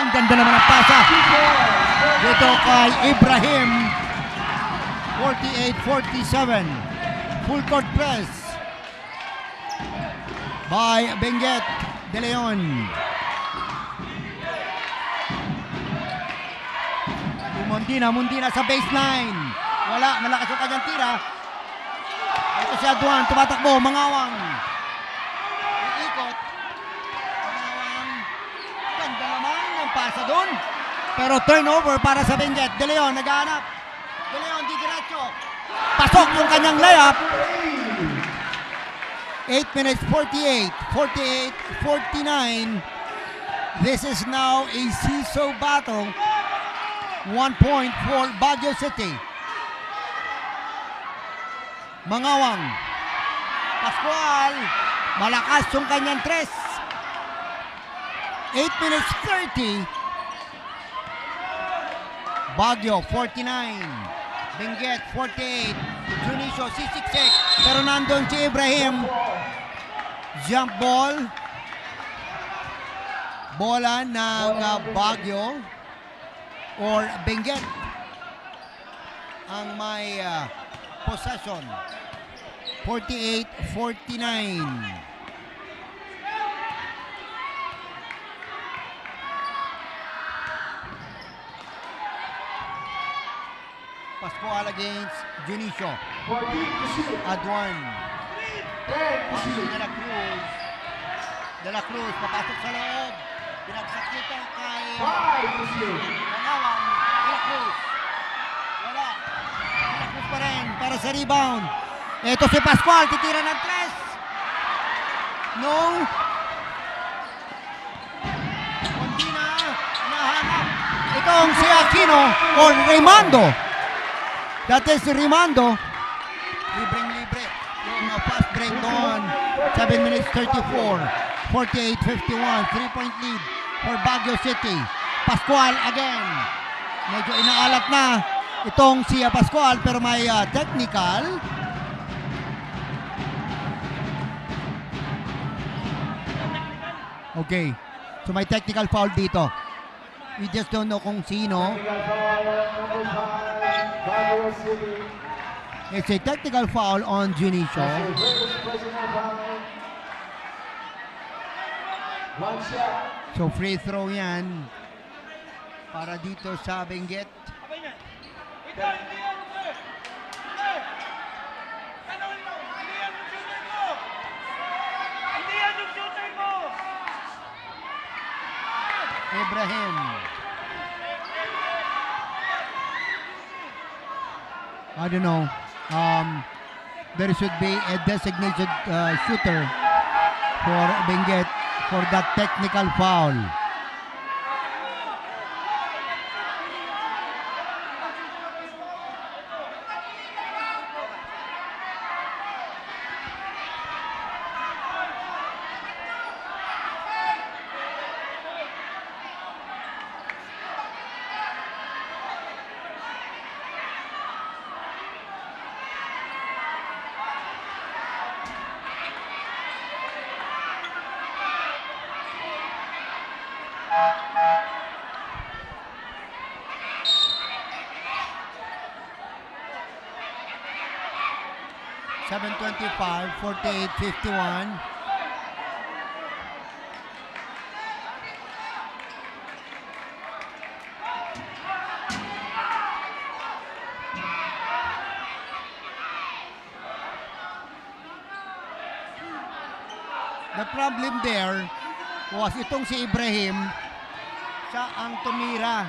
[SPEAKER 2] Ang ganda naman ang pasa. Dito kay Ibrahim. 48-47. Full court press by Benguet De Leon. Mundina sa baseline. Wala, malakas yung kanyang tira. Ito si Aduan, tumatakbo, mangawang. Iikot. Mangawang. Ganda naman ang pasa doon. Pero turnover para sa Benguet. De Leon, naghahanap. De Leon, di diretso. Pasok yung kanyang layup. 8 minutes 48. 48-49. This is now a seesaw battle. 1 point for Baguio City. Mangawang. Pascual. Malakas yung kanyang tres. 8 minutes 30. Baguio 49. Benguet 48. Junicio sisiksik. Pero nandun si Ibrahim. Jump ball. Bola ng Baguio or Benguet ang may possession. 48-49. Pascual against Junicio. Aduan. Pasok De La Cruz. De La Cruz papasok sa loob. Pinagsak nito kay Mangawang. De La Cruz. Wala. De La Cruz pa rin para sa rebound. Ito si Pascual, titira ng tres. Mundina, nahanap. Itong si Aquino or Raymando. That is Raymando. Libreng-libre. Yung fast break doon. 7 minutes 34. 48-51. 3-point lead for Baguio City. Pascual again. Medyo inaalat na itong si Pascual pero may technical. Okay. So may technical foul dito. We just don't know kung sino. It's a technical foul on Junicio. So free throw yan para dito sa Benguet. Ibrahim. I don't know. There should be a designated shooter for Benguet for that technical foul. 7:25, 48-51. The problem there was itong si Ibrahim, siya ang tumira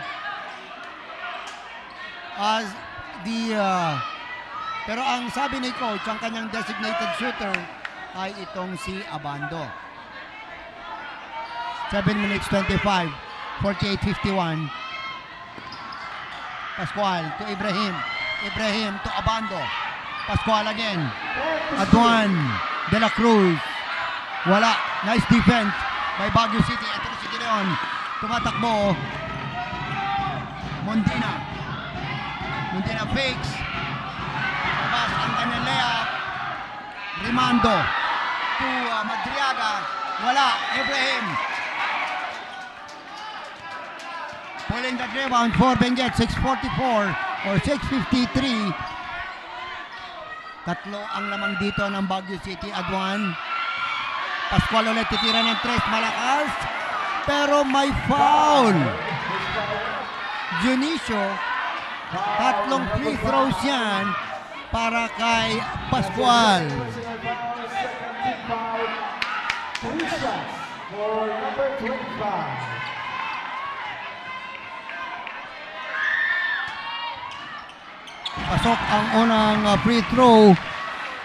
[SPEAKER 2] as pero ang sabi ni coach, ang kanyang designated shooter ay itong si Abando. 7 minutes 25, 48-51. Pascual to Ibrahim. Ibrahim to Abando. Pascual again. Adwan De La Cruz. Wala. Nice defense by Baguio City. Ito na si Gideon. Tumatakbo. Mondina. Mondina fakes. Labas ang kanyang layup. Rimando to Madriaga. Wala. Ibrahim. Pulling the rebound for Benguet. 6:44 or 6:53. Tatlo ang lamang dito ng Baguio City. Adwan. Pascual ulit titira ng tres, malakas, pero may foul. Junicio, tatlong free throws yan para kay Pascual.
[SPEAKER 1] Three shots for number 25.
[SPEAKER 2] Pasok ang unang free throw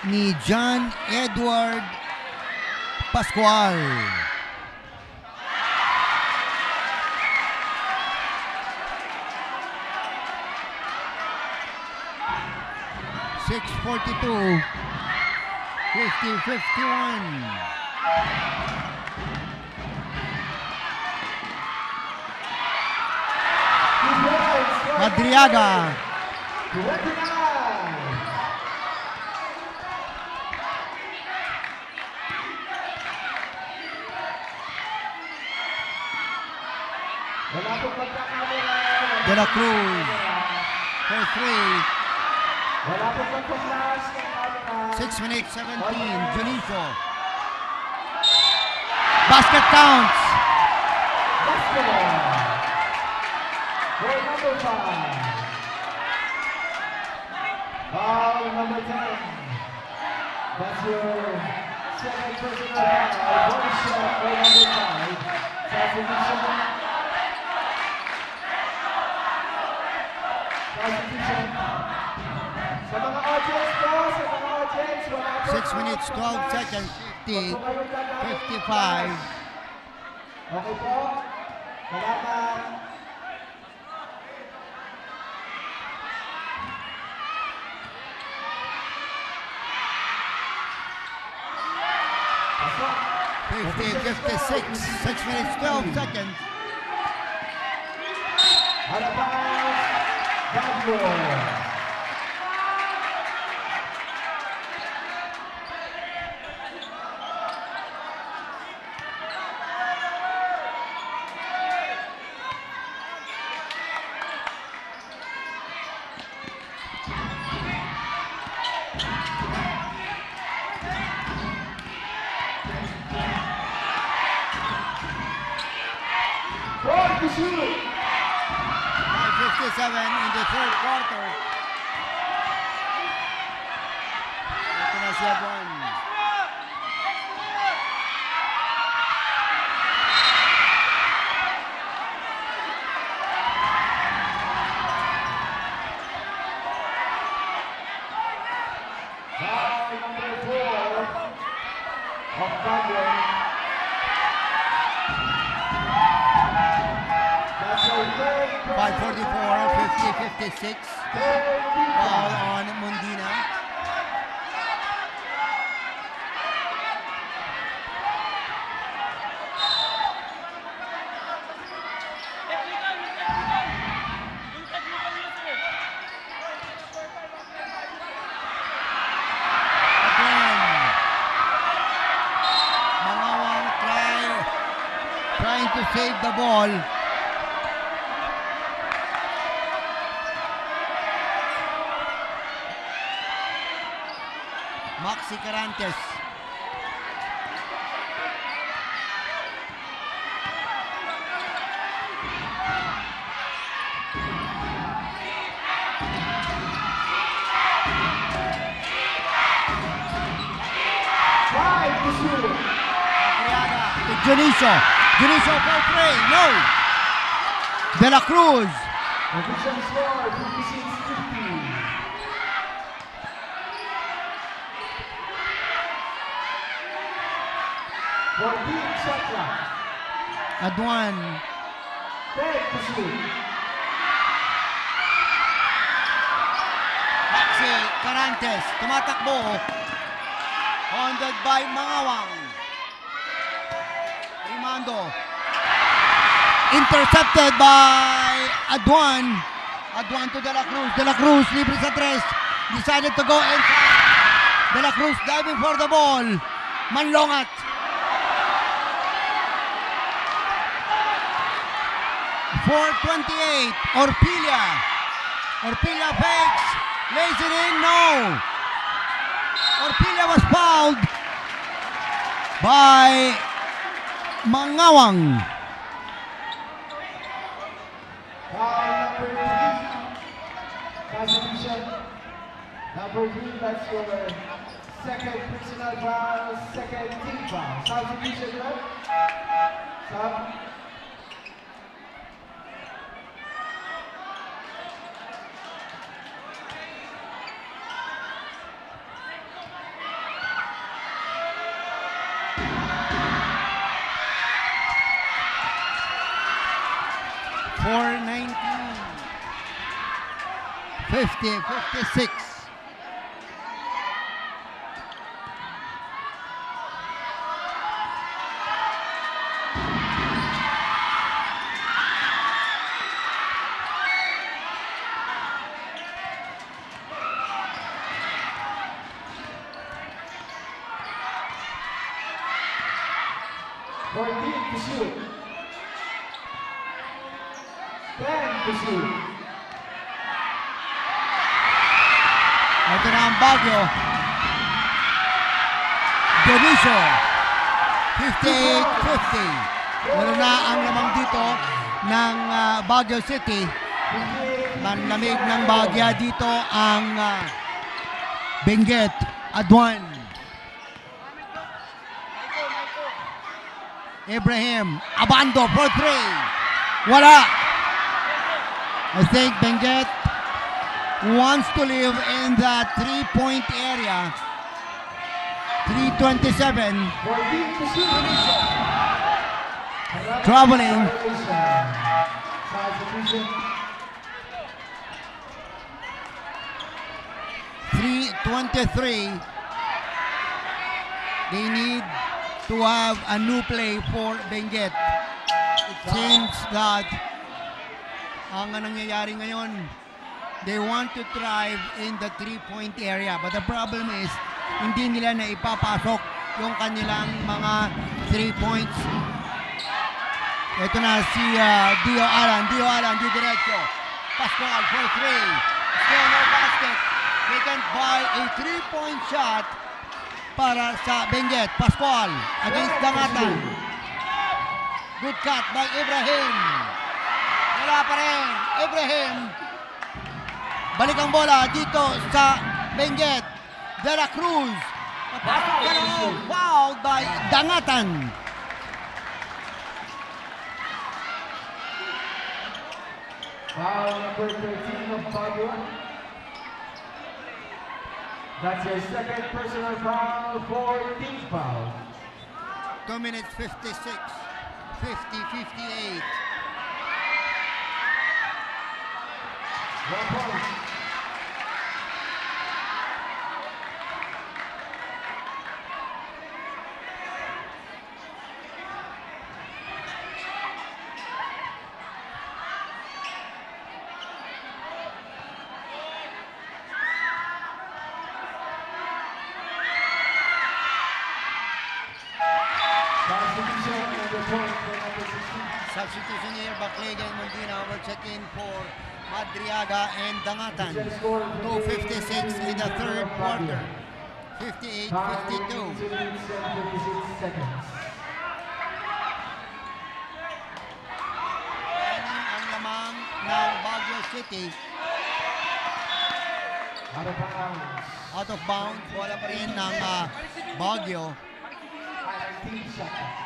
[SPEAKER 2] ni John Edward Pascual. .6:42, 50-51. Madriaga.
[SPEAKER 1] 29. Wala pong pagkakamera.
[SPEAKER 2] De La Cruz for 3.
[SPEAKER 1] Wala pong pagka-flash ng camera.
[SPEAKER 2] 6 minutes 17. Junicio. Basket counts.
[SPEAKER 1] Basketball. For number 5. Foul number 10. That's your second personal foul. One shot for number 5. Substitution. Sa mga audience po, sa mga audience, wala po.
[SPEAKER 2] 6 minutes 12 seconds. 50, 55.
[SPEAKER 1] Okay po. Salamat. Pasok.
[SPEAKER 2] 56. 6 minutes 12 seconds.
[SPEAKER 1] Harapan. Baguio. Four to shoot.
[SPEAKER 2] 57 in the third quarter. Ito na si Adwan.
[SPEAKER 1] Foul number 4 of Baguio. That's your third
[SPEAKER 2] 5:44, 50-56. Foul on Mundina. Again. Mangawang trying to save the ball. Maxi Carantes.
[SPEAKER 1] Five to shoot.
[SPEAKER 2] Madriaga to Junicio. Junicio for three. No. De La Cruz.
[SPEAKER 1] Official score 56-50. For Team shot clock.
[SPEAKER 2] Aduan.
[SPEAKER 1] 10 to shoot.
[SPEAKER 2] Maxi Carantes. Tumatakbo. Hounded by Mangawang. Rimando. Intercepted by Aduan. Aduan to De La Cruz. De La Cruz, libre sa tres. Decided to go inside. De La Cruz diving for the ball. Manlongat. .428. Orpilla. Orpilla fakes. Lays it in. No. Orpilla was fouled by Mangawang.
[SPEAKER 1] Foul number 3. Constitution. Number 3, that's your second personal foul, second team foul. Substitution, right? Sub.
[SPEAKER 2] .419. 56.
[SPEAKER 1] For Team to shoot. 10 to shoot.
[SPEAKER 2] Ito na ang Baguio. Dionisio. 58-50. Wala na ang lamang dito ng Baguio City. Manlamig ng Bagya dito ang Benguet. Aduan. Ibrahim. Abando for three. Wala. I think Benguet wants to live in that three-point area. 3:27.
[SPEAKER 1] For Team to shoot.
[SPEAKER 2] Traveling.
[SPEAKER 1] Substitution.
[SPEAKER 2] 3:23. They need to have a new play for Benguet. It seems that ang nangyayari ngayon, they want to thrive in the three-point area. But the problem is, hindi nila na ipapasok yung kanilang mga 3 points. Ito na si Dio Alan. Dio Alan, di diretso. Pascual for three. Still no basket. They can buy a 3-point shot para sa Benguet. Pascual against Dangatan. Good cut by Ibrahim. Wala pa rin. Ibrahim. Balik ang bola dito sa Benguet. De La Cruz. Papasok ka lang. Fouled by Dangatan.
[SPEAKER 1] Foul number 13 of Baguio. That's your second personal foul for team foul.
[SPEAKER 2] 2 minutes 56. 50-58.
[SPEAKER 1] 1 point. Substitution and the point for number 16.
[SPEAKER 2] Substitution here, Baclagan Mundina will check in for Madriaga and Dangatan. 2:56 in the third quarter. 58,
[SPEAKER 1] Time
[SPEAKER 2] 52.
[SPEAKER 1] 6 minutes and 56 seconds.
[SPEAKER 2] Ang lamang ng Baguio City.
[SPEAKER 1] Out of bounds.
[SPEAKER 2] Out of bounds. Bola pa rin ng Baguio.
[SPEAKER 1] 19 seconds.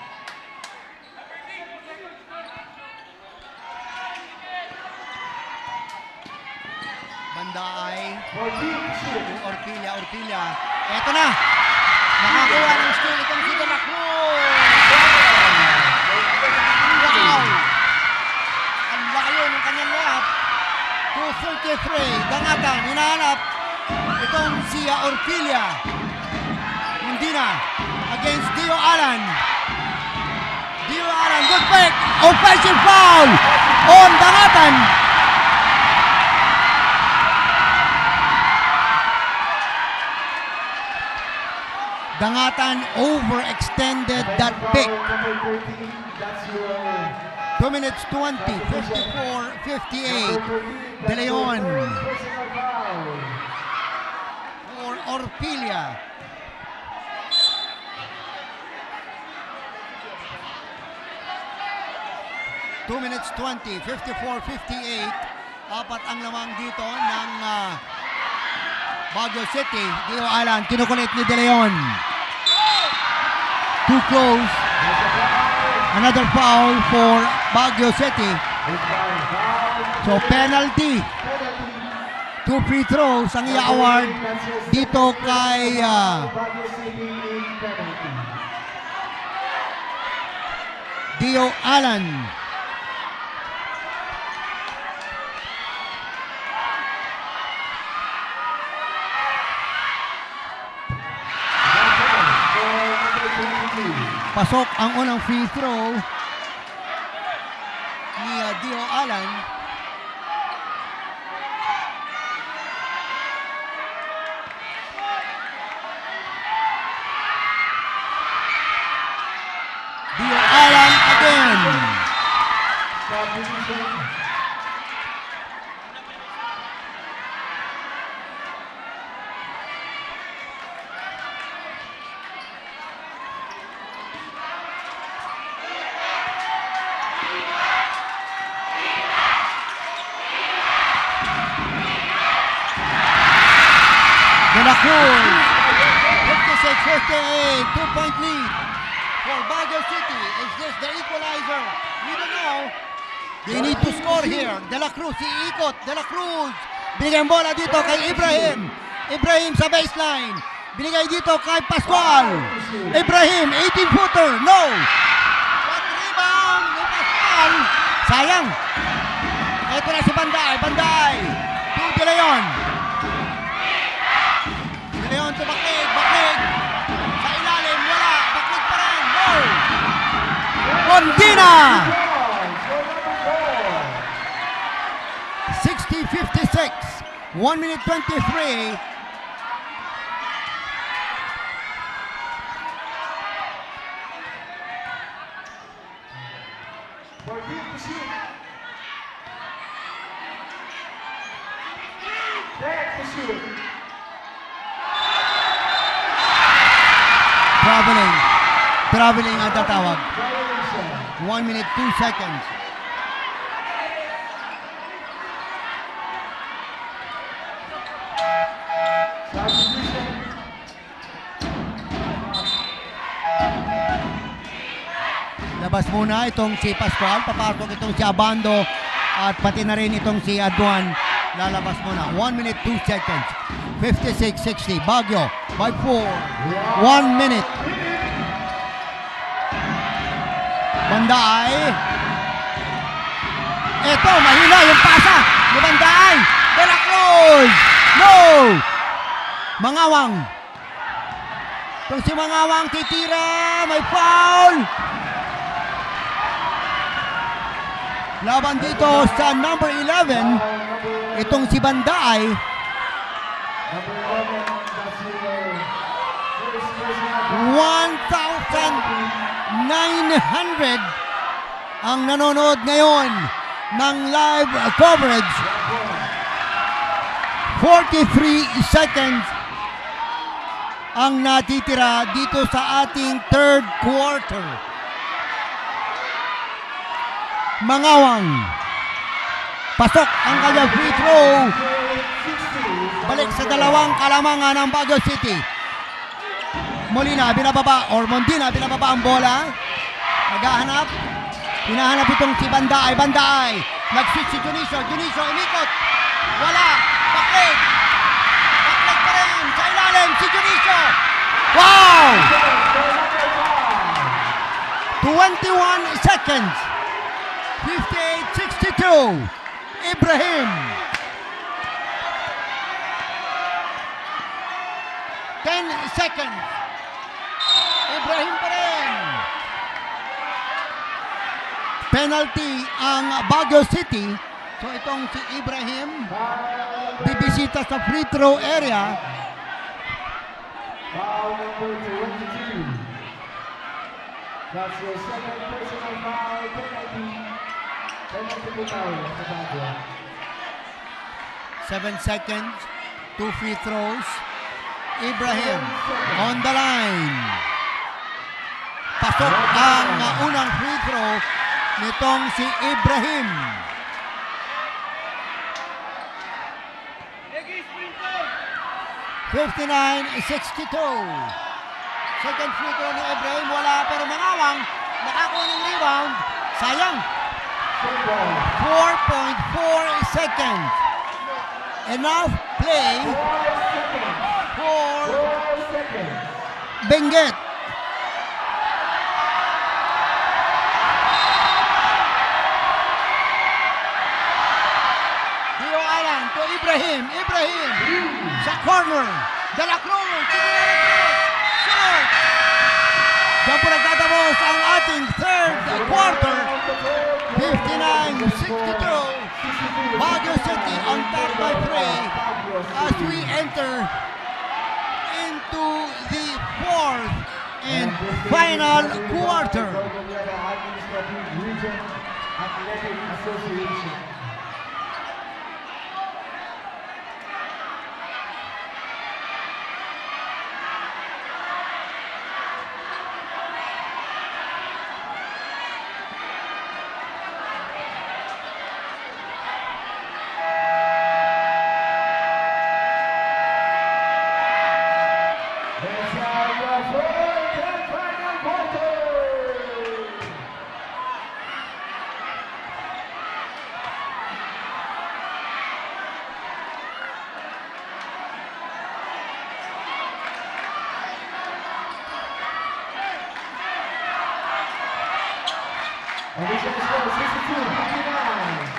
[SPEAKER 2] Banda ay
[SPEAKER 1] 14 shoot.
[SPEAKER 2] Orpilla. Eto na. Nakakuha ng steal itong si De La Cruz. Wow! Ang layo ng kanyang layup. 233. Dangatan. Hinahanap. Itong si Orpilla. Hindi na. Against Dio Alan. Dio Alan. Good pick. Offensive foul. On Dangatan. Dangatan overextended that pick.
[SPEAKER 1] Number 13, that's your
[SPEAKER 2] 2 minutes 20, 54, 58. De Leon
[SPEAKER 1] personal foul.
[SPEAKER 2] for Orpilla. Two minutes 20, 54, 58. Apat ang lamang dito ng Baguio City. Dio Alan, kinukulit ni De Leon. Too close. Another foul for Baguio City. So penalty. Two free throws ang i-award dito kay
[SPEAKER 1] Baguio City in penalty.
[SPEAKER 2] Dio Alan. Pasok ang unang free throw ni Dio Alan. Dio Alan again.
[SPEAKER 1] Substitution.
[SPEAKER 2] De La Cruz. 56-58. 2-point lead for Baguio City. Is this the equalizer? We don't know. They need to score here. De La Cruz, iikot. De La Cruz. Binigay ang bola dito kay Ibrahim. Ibrahim sa baseline. Binigay dito kay Pascual. Ibrahim, 18-footer. No. But rebound ni Pascual. Sayang. Ito na si Banday. Banday. To De Leon. De Leon to Baklig. Baklig. Sa ilalim. Wala. Baklig pa rin. No. Condina. 60-56. 1 minute 23.
[SPEAKER 1] For deep to shoot. Back to shoot.
[SPEAKER 2] Traveling ang tatawag.
[SPEAKER 1] Violation.
[SPEAKER 2] 1 minute 2 seconds.
[SPEAKER 1] Substitution.
[SPEAKER 2] Labas muna itong si Pascual, papasok itong si Abando at pati na rin itong si Aduan. Lalabas muna. 1 minute 2 seconds. 56-60. Baguio by 4. 1 minute. Banday. Ito, mahina yung pasa ni Banday. De La Cruz. No! Mangawang. Itong si Mangawang titira. May foul. Laban dito sa number 11. Itong si Banday.
[SPEAKER 1] Number 11, that's your first personal
[SPEAKER 2] 1,900 ang nanonood ngayon ng live coverage. 43 seconds ang natitira dito sa ating third quarter. Mangawang. Pasok ang kanyang free throw. Balik sa dalawang kalamangan ng Baguio City. Molina binababa or Mondina binababa ang bola. Naghahanap. Hinahanap itong si Bandaay. Bandaay. Nag-switch si Junicio. Junicio umikot. Wala. Bakit? Bakit pa rin. Sa ilalim si Junicio. Wow! 21 seconds. 58-62. Ibrahim. 10 seconds. Ibrahim pa rin. Penalty ang Baguio City. So itong si Ibrahim bibisita sa free throw area.
[SPEAKER 1] Foul number 22. That's your second personal foul penalty. Penalty po foul sa Baguio.
[SPEAKER 2] 7 seconds. 2 free throws. Ibrahim on the line. Pasok ang unang free throw nitong si Ibrahim.
[SPEAKER 3] Egi Sprinter!
[SPEAKER 2] 59-62. Second free throw ni Ibrahim. Wala pero Mangawang nakakuha ng rebound. Sayang. 4.4 seconds. Enough play
[SPEAKER 1] 4 seconds.
[SPEAKER 2] for
[SPEAKER 1] 4 seconds.
[SPEAKER 2] Benguet. Dio Alan to Ibrahim. Ibrahim sa corner. De La Cruz. Short. Diyan po nagtatapos ang ating third quarter. 59-62. Baguio City on top by 3 as we enter into the fourth and final quarter.
[SPEAKER 1] Region Athletic Association. Let's have the fourth and final quarter. Additional score 62-59.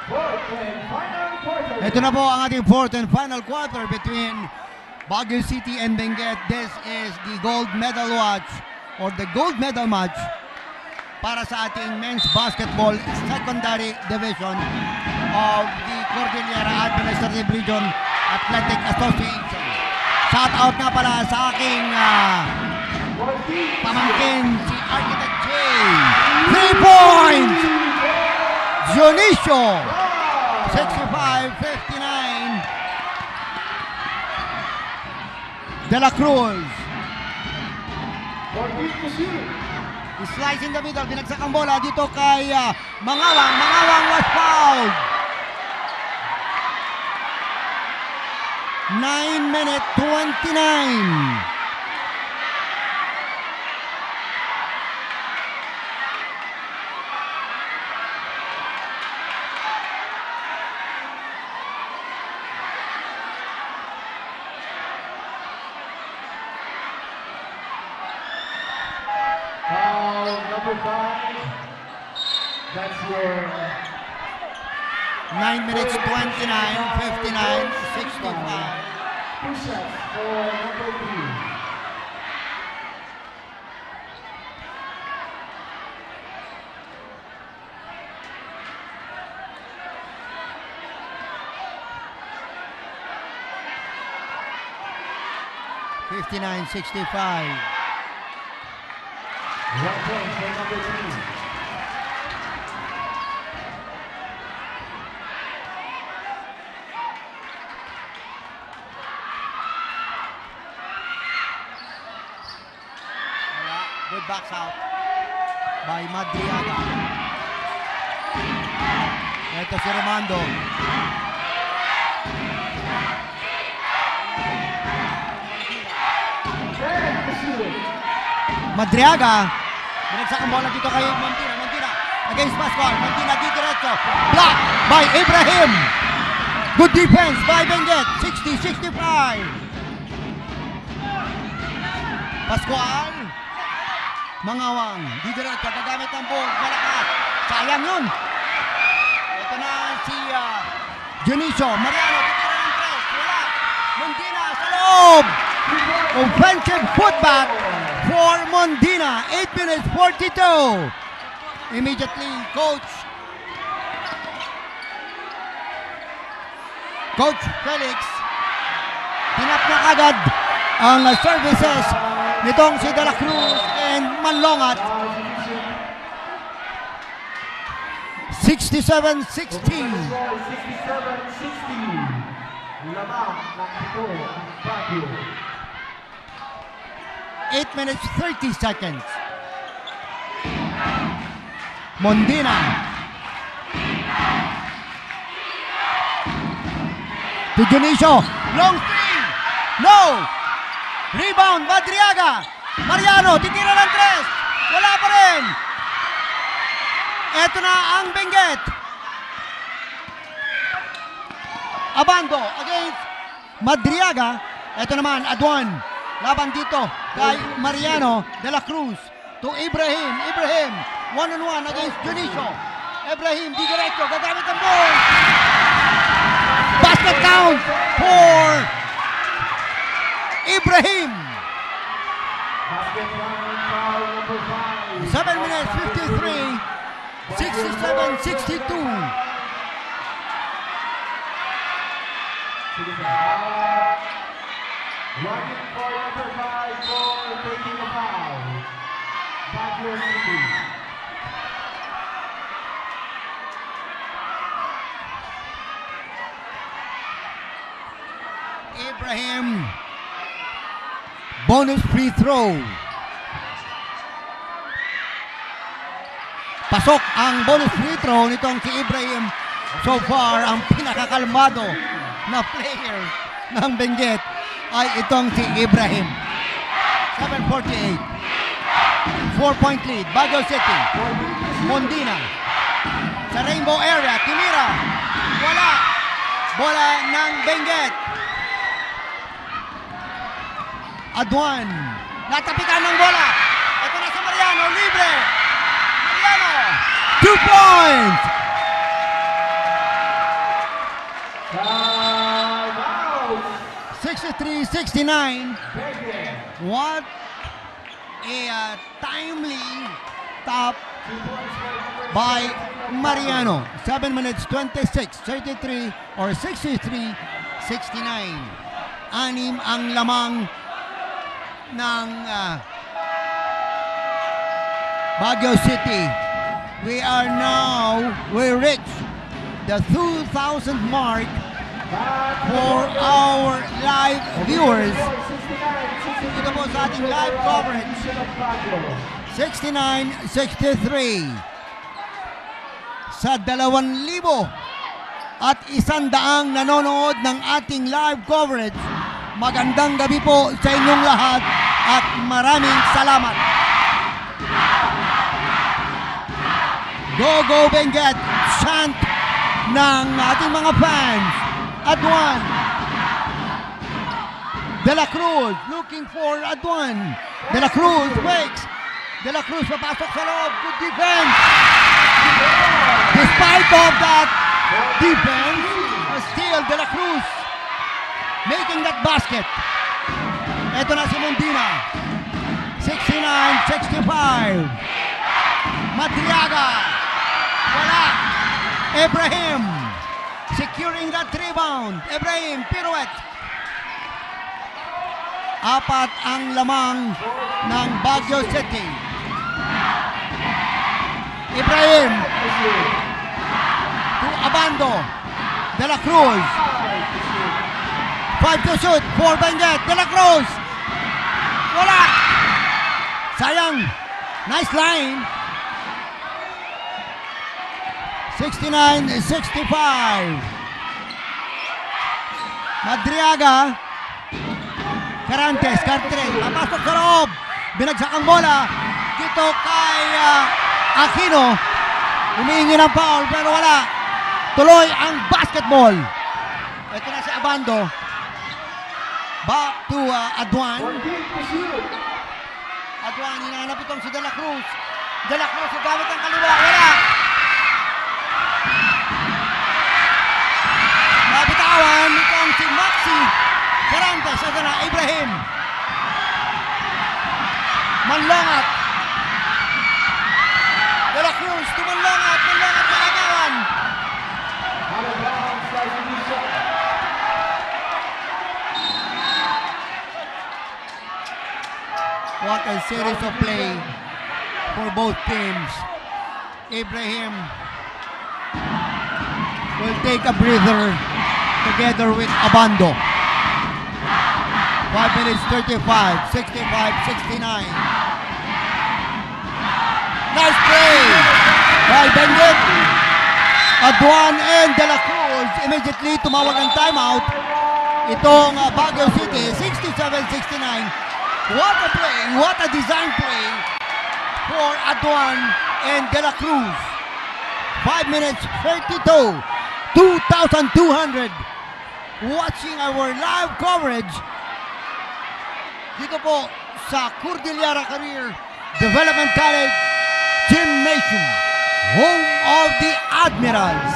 [SPEAKER 1] Fourth and final quarter.
[SPEAKER 2] Ito na po ang ating fourth and final quarter between Baguio City and Benguet. This is the gold medal watch or the gold medal match para sa ating men's basketball secondary division of the Cordillera Administrative Region Athletic Association. Shout out nga pala sa aking pamangkin si Architect J. 3 points! Junicio! 65-59. De La Cruz.
[SPEAKER 1] 14 to shoot.
[SPEAKER 2] Slice in the middle. Binagsak ang bola dito kay Mangawang. Mangawang was fouled. 9-minute 29.
[SPEAKER 1] Foul number 5. That's your
[SPEAKER 2] 9 minutes 29, 59, 65.
[SPEAKER 1] push-ups for number 3.
[SPEAKER 2] $59.65.
[SPEAKER 1] 1 point for number 3.
[SPEAKER 2] Good box out by Madriaga. Ito si Romando. Madriaga. Binagsak ang bola dito kay Montina. Montina against Pascual. Montina di diretso. Block by Ibrahim. Good defense by Benguet. 60-65. Pascual. Mangawang. Di diretso. Gagamit ng ball. Malakas. Sayang yun. Ito na si Junicio. Mariano. Titira ng press. Wala. Mondina sa loob. Offensive putback for Mondina. 8 minutes 42. Immediately, Coach Felix tinap na agad ang services nitong si De La Cruz and Manlongat. 67-60.
[SPEAKER 1] 67-60. Lamang ng ito ang Baguio.
[SPEAKER 2] 8 minutes 30 seconds. Mondina. To Junicio. Long three. No. Rebound. Madriaga. Mariano. Titira ng tres. Wala pa rin. Eto na ang Benguet. Abando against Madriaga. Eto naman, Aduan. Laban dito kay Mariano De La Cruz to Ibrahim. Ibrahim, one-on-one against Junicio. Ibrahim, di diretso, gagamit ang ball. Basket count for Ibrahim.
[SPEAKER 1] Basket count foul number 5.
[SPEAKER 2] 7 minutes 53, 67-62.
[SPEAKER 1] Running for number 5 for taking a foul. Baguio City.
[SPEAKER 2] Ibrahim, bonus free throw. Pasok ang bonus free throw nitong si Ibrahim. So far, ang pinakakalmado na player ng Benguet ay itong si Ibrahim. 7:48. 4-point lead. Baguio City. Mondina. Sa Rainbow area. Timira. Wala. Bola ng Benguet. Aduan. Natapikan ng bola. Ito na si Mariano. Libre. Mariano. 2 points.
[SPEAKER 1] Time out.
[SPEAKER 2] 63-69.
[SPEAKER 1] Benguet.
[SPEAKER 2] What a timely top
[SPEAKER 1] 2 points for number
[SPEAKER 2] by Mariano. 7 minutes 26, 33 or 63, 69. Anim ang lamang ng Baguio City. We reach the 2,000 mark for our live viewers. Ito po sa ating live coverage. 69-63. Sa 2,000 at 100 nanonood ng ating live coverage. Magandang gabi po sa inyong lahat at maraming salamat. Go, go, Benguet! Chant ng ating mga fans. Aduan. De La Cruz looking for Aduan. De La Cruz fakes. De La Cruz papasok sa loob. Good defense. Despite of that defense, still De La Cruz making that basket. Ito na si Mundina. 69-65. Madriaga. Wala. Ibrahim. Securing that rebound. Ibrahim, pirouette. Apat ang lamang ng Baguio City. Ibrahim. To Abando. De La Cruz. 5 to shoot. 4 Benguet. De La Cruz. Wala. Sayang. Nice line. 69-65. Madriaga. Carantes. Papasok sa loob. Binagsak ang bola. Dito kay Aquino. Humihingi ng foul pero wala. Tuloy ang basketball. Ito na si Abando. Back to Aduan. Aduan, hinahanap itong si De La Cruz. De La Cruz, gamit ang kaliwa. Wala. Nabitawan itong si Maxi Carantes. Ito na, Ibrahim. Manlangat. De La Cruz, tumanlangat. Manlangat sa agawan.
[SPEAKER 1] Out of bounds, slicing his shot.
[SPEAKER 2] What a series of play for both teams. Ibrahim will take a breather together with Abando. 5 minutes 35, 65-69. Nice play by Benguet. Aduan and De La Cruz immediately tumawag ng timeout. Itong Baguio City, 67-69. What a play, what a design play for Aduan and De La Cruz. 5 minutes 32, 2,200 watching our live coverage dito po sa Cordillera Career Development College Gymnasium, home of the Admirals.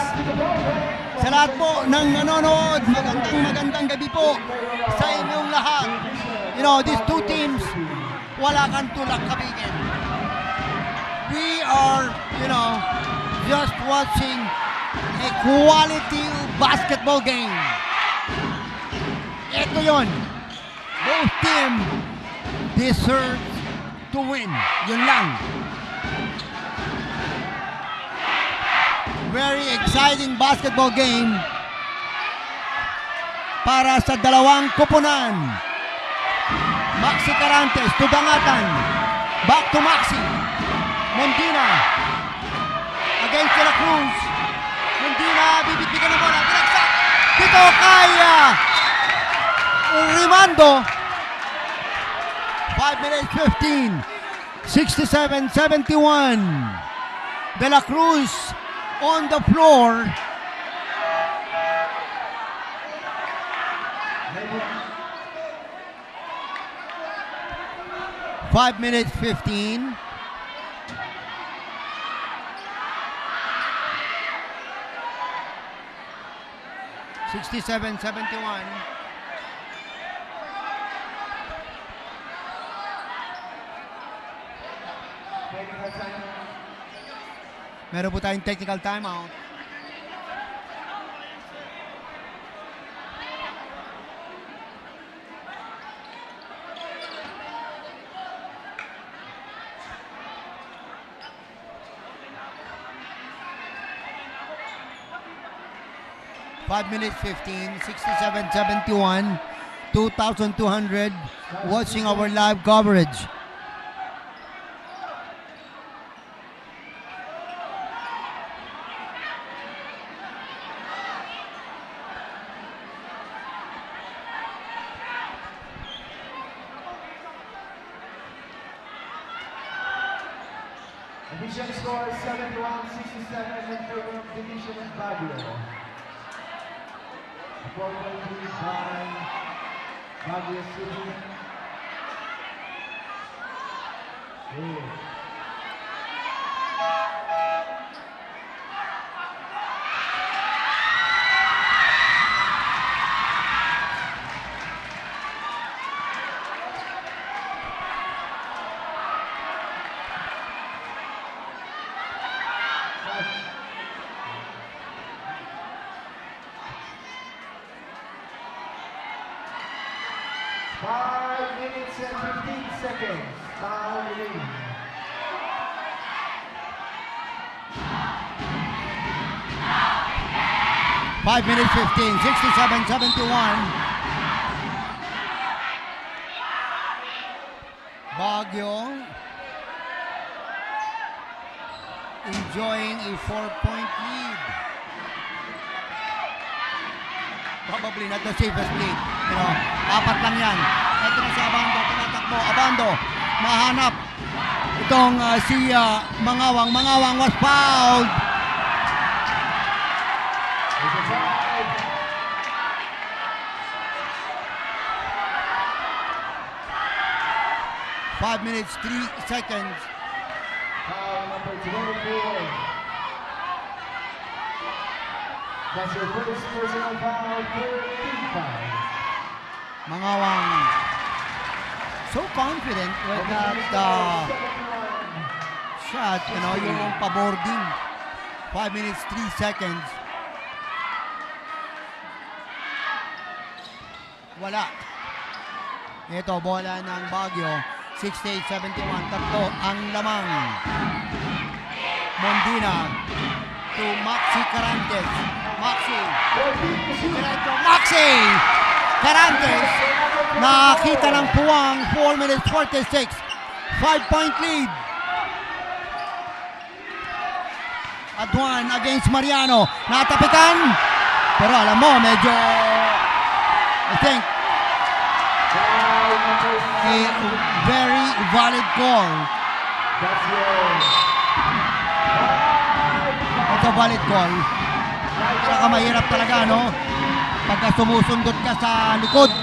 [SPEAKER 2] Sa lahat po ng nanonood, magandang gabi po sa inyong lahat. You know, these two teams, wala kang tulak kabigin. We are, just watching a quality basketball game. Ito yun. Both team deserve to win. Yun lang. Very exciting basketball game para sa dalawang kupunan. Maxi Carantes, Tudangatan. Back to Maxi. Mundina. Against De La Cruz. Mundina, bibigyan ng bola. Pinagsak. Dito kay Rimando. 5 minutes 15. 67-71. De La Cruz on the floor. Five minutes 15. (67-71). Meron po tayong technical timeout. Five minutes 15, 67-71, 2,200 watching our live coverage.
[SPEAKER 1] Division score 71-67 in favor of Division of Baguio. Appropriately by Baguio City. 5 minutes and 15 seconds. Time remaining.
[SPEAKER 2] Five minutes 15, 67-71. Baguio enjoying a 4-point lead. Probably not the safest lead. You know, apat lang yan. Ito na si Abando, tumatakbo. Abando, nahanap. Itong si Mangawang. Mangawang was fouled.
[SPEAKER 1] There's a foul.
[SPEAKER 2] 5 minutes, 3 seconds.
[SPEAKER 1] Foul number 24. That's your first personal foul for team foul.
[SPEAKER 2] Mangawang so confident with that shot, you know, yung paboarding. 5 minutes, 3 seconds. Wala. Ito, bola ng Baguio. 68-71. Tatlo ang lamang. Mondina to Maxi Carantes. Maxi. Diretso, Maxi! Carantes. Nakita ng puwang. 4 minutes 46. 5-point lead. Aduan against Mariano. Natapikan. Pero alam mo, medyo I think
[SPEAKER 1] Foul number
[SPEAKER 2] a very valid call.
[SPEAKER 1] That's yours.
[SPEAKER 2] It's a valid call. Saka mahirap talaga, no? Pagka sumusundot ka sa likod,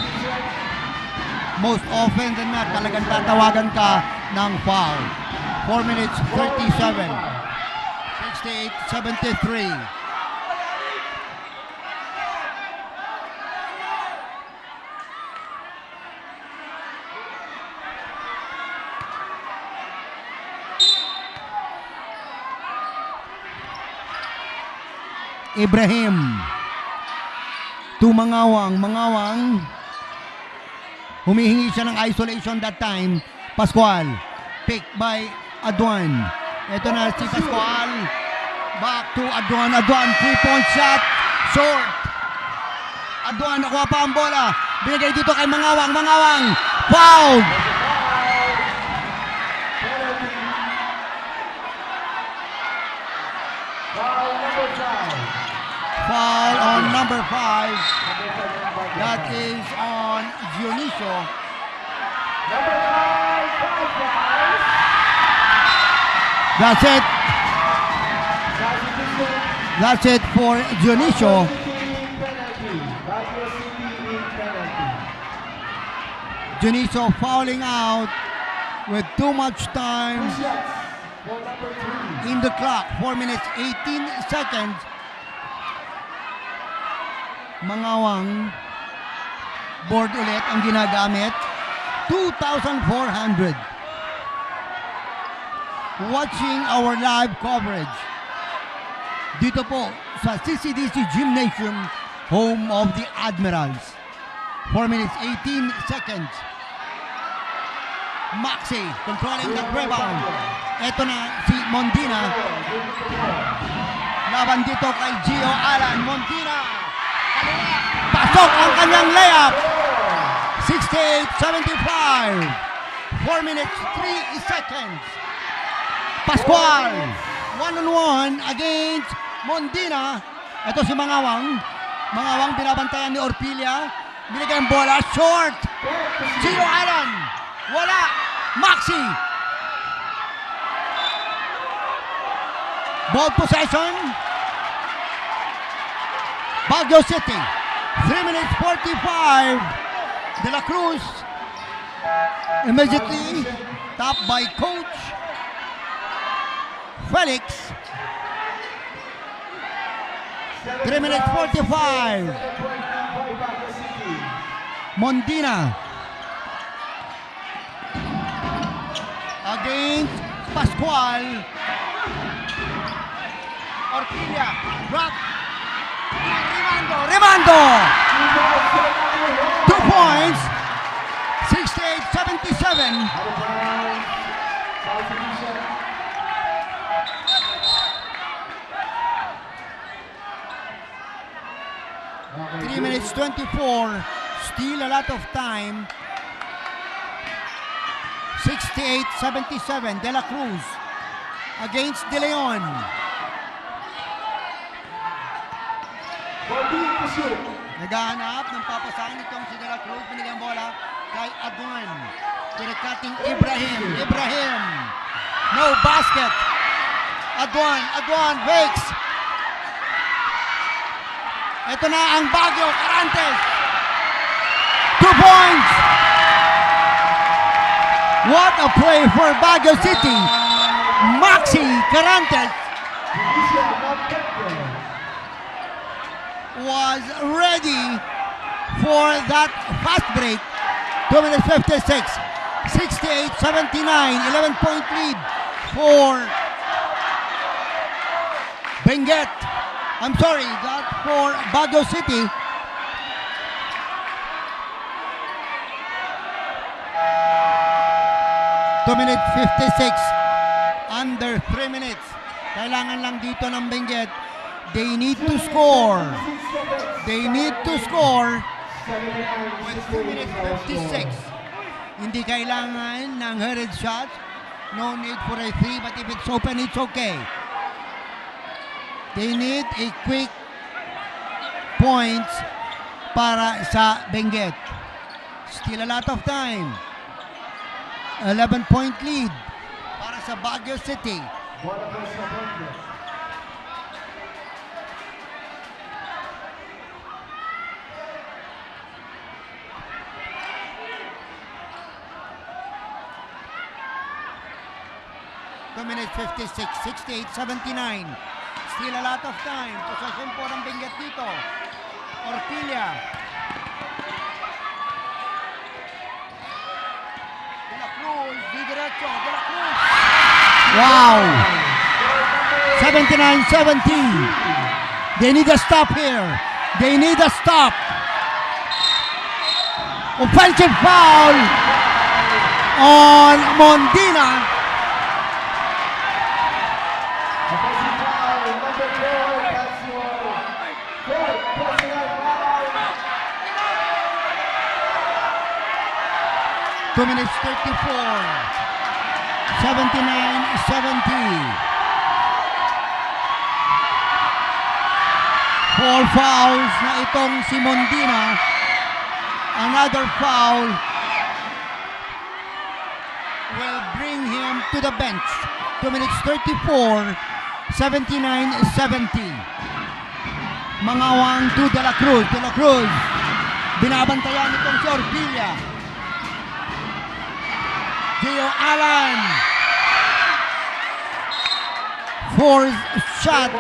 [SPEAKER 2] most often than not, talagang tatawagan ka ng foul. 4 minutes 37. 68-73. Ibrahim to Mangawang. Mangawang humihingi siya ng isolation that time. Pascual picked by Aduan. Ito na si Pascual, back to Aduan. Aduan 3-point shot, short. Aduan nakuha pa ang bola, binigay dito kay Mangawang. Mangawang foul.
[SPEAKER 1] Foul number 5.
[SPEAKER 2] Foul on number 5. That is on Dionisio.
[SPEAKER 1] Number 5, foul fouls.
[SPEAKER 2] That's it. That's it for Dionisio.
[SPEAKER 1] Penalty. Baguio City in penalty.
[SPEAKER 2] Dionisio fouling out with too much time
[SPEAKER 1] Shots for number 3.
[SPEAKER 2] in the clock. 4 minutes 18 seconds. Mangawang board ulit ang ginagamit. 2,400. Watching our live coverage dito po sa CCDC Gymnasium, home of the Admirals. 4 minutes 18 seconds. Maxi controlling the rebound. Ito na si Mondina. Laban dito kay Gio Alan. Mondina. Kaliwa. Pasok ang kanyang layup. 68-75. 4 minutes 3 seconds. Pascual. 1-on-1 against Mondina. Ito si Mangawang. Mangawang binabantayan ni Orpilia. Binigay ang bola. Short. Gio Alan. Wala. Maxi. Ball possession. Baguio City. 3 minutes 45. De La Cruz. Immediately tapped by Coach Felix. 3 minutes 45. Mondina against Pascual. Orquilla drop. Rimando. 2 points. 3 minutes 24. Still a lot of time. 68-77. De La Cruz against De Leon.
[SPEAKER 1] Bobby Pursuit.
[SPEAKER 2] Naghahanap ng papasahan itong si De La Cruz. Binigyan bola kay Aduan. Pinakating Ibrahim. Ibrahim. No basket. Aduan breaks. Ito na ang Baguio Carantes. 2 points. What a play for Baguio City. Maxi Carantes
[SPEAKER 1] Division of Temple.
[SPEAKER 2] was ready for that fast break. 2 minutes 56. 68-79. 11-point lead for Benguet. I'm sorry, that for Baguio City. Two minutes 56. Under 3 minutes. Kailangan lang dito ng Benguet. They need to score. They need to score with 2 minutes 56. Hindi kailangan ng hurried shot. No need for a 3, but if it's open, it's okay. They need a quick points para sa Benguet. Still a lot of time. 11-point lead para sa Baguio City.
[SPEAKER 1] Bola para sa Benguet.
[SPEAKER 2] Two minutes 56, 68-79. Still a lot of time. Possession po ng Benguet dito. Orpilla. De La Cruz, di diretso. De La Cruz. Wow! 79-70. They need a stop here. They need a stop. Offensive foul on Mondina.
[SPEAKER 1] Offensive foul, number 4, that's your fourth personal foul.
[SPEAKER 2] 2 minutes 34. 79-70. 4 fouls na itong si Mondina. Another foul will bring him to the bench. 2 minutes 34. 79-70. Mangawang to De La Cruz. De La Cruz. Binabantayan itong si Orpilla. Gio Alan. Fourth shot.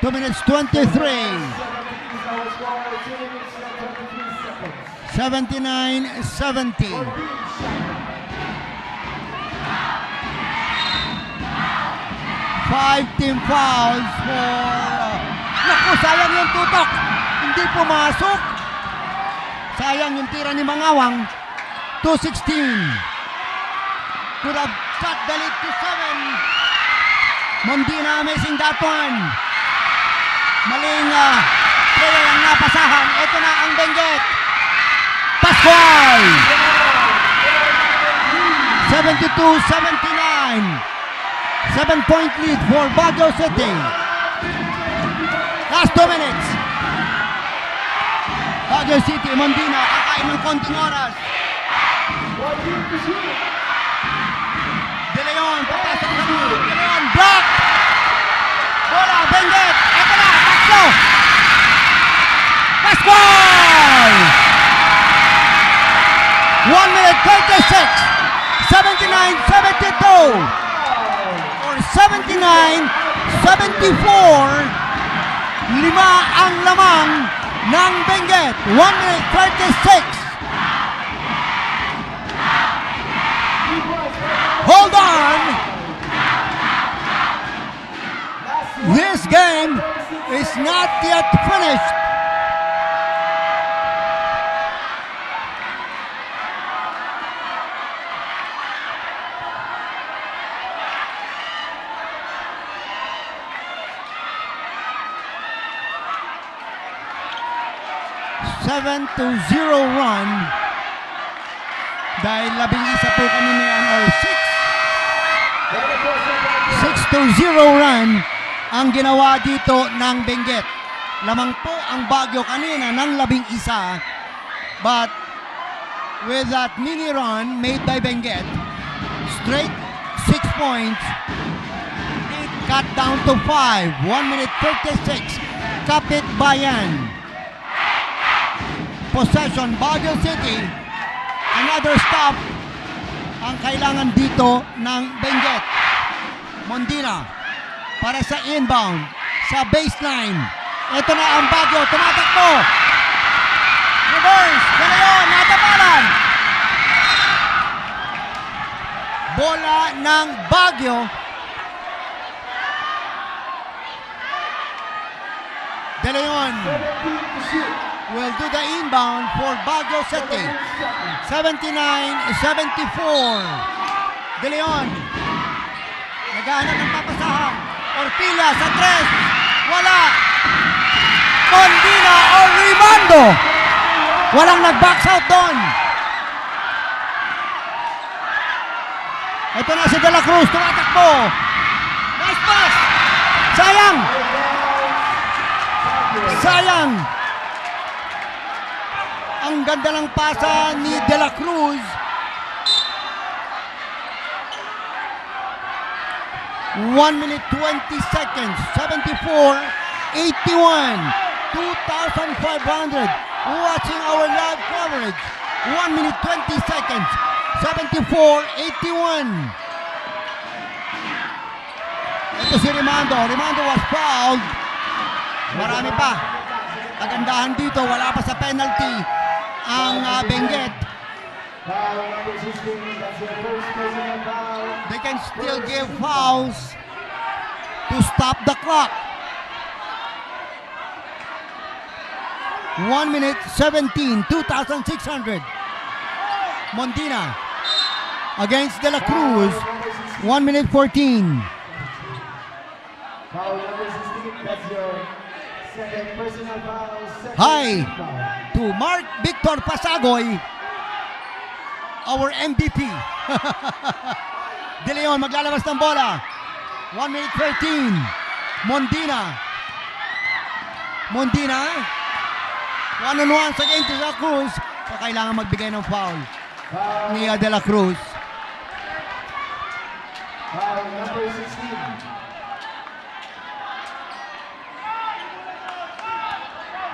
[SPEAKER 2] 2 minutes 23. 79-70. 5 team fouls for... Naku, sayang yung tutok. Hindi pumasok. Sayang yung tira ni Mangawang. 2-16. Could have shot the lead to 7. Mondina missing that one. Maling player ang napasahan. Ito na ang Benguet. Pascual. 72-79. 7-point lead for Baguio City. Last 2 minutes. Baguio City, Mondina, kakain ng konting oras. De Leon, papasok sa loob. De Leon, block! Bola, Benguet. Ito na, taklo. Pascual! 1 minute 36. 79-72. 79-74. 5 ang lamang ng Benguet. 1 minute 36. Hold on. This game is not yet finished. 7-0 run. Dahil 11 po kanina yan, or 6-0 run ang ginawa dito ng Benguet. Lamang po ang Baguio kanina ng 11, but with that mini run made by Benguet, straight 6 points, it cut down to 5, 1 minute 36, Kapit Bayan. Possession, Baguio City, another stop ang kailangan dito ng Benguet. Mondina para sa inbound, sa baseline. Ito na ang Baguio, tumatakbo. Reverse, Galeon, natapalan. Bola ng Baguio. De Leon
[SPEAKER 1] 17 to shoot.
[SPEAKER 2] will do the inbound for Baguio City. 79-74. De Leon naghahanap ng papasahan. Orpilla sa 3. Wala. Mondina o Rimando. Walang nag-box out doon. Ito na si De La Cruz. Tumatakbo. Nice pass. Sayang. Sayang. Ang ganda ng pasa ni De La Cruz. 1 minute 20 seconds. 74-81. 2,500 watching our live coverage. 1 minute 20 seconds. 74-81. Ito si Rimando. Rimando was fouled. Marami pa. Kagandahan dito. Wala pa sa penalty ang Benguet.
[SPEAKER 1] Foul number 16, that's your first personal foul.
[SPEAKER 2] They can still give fouls to stop the clock. 1 minute 17, 2,600. Mondina against De La Cruz. 1 minute 14.
[SPEAKER 1] Foul number 16, that's your second personal foul. Second
[SPEAKER 2] Hi
[SPEAKER 1] foul.
[SPEAKER 2] to Mark Victor Pasagoy, our MVP. De Leon maglalabas ng bola. 1 minute 13. Mondina. Mondina. 1-on-1 sa game to De La Cruz. So kailangan magbigay ng foul
[SPEAKER 1] Foul,
[SPEAKER 2] ni De La Cruz.
[SPEAKER 1] foul number 16.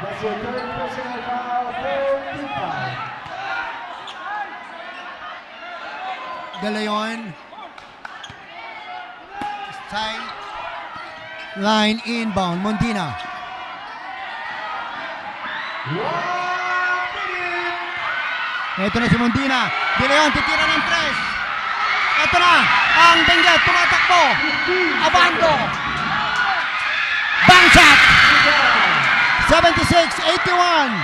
[SPEAKER 1] That's your third personal foul, 4 foul.
[SPEAKER 2] De Leon. Side line inbound. Mondina.
[SPEAKER 1] 1 minute.
[SPEAKER 2] Ito na si Mondina. De Leon titira ng 3. Ito na ang Benguet. Tumatakbo. Abando. Bang shot. 76-81.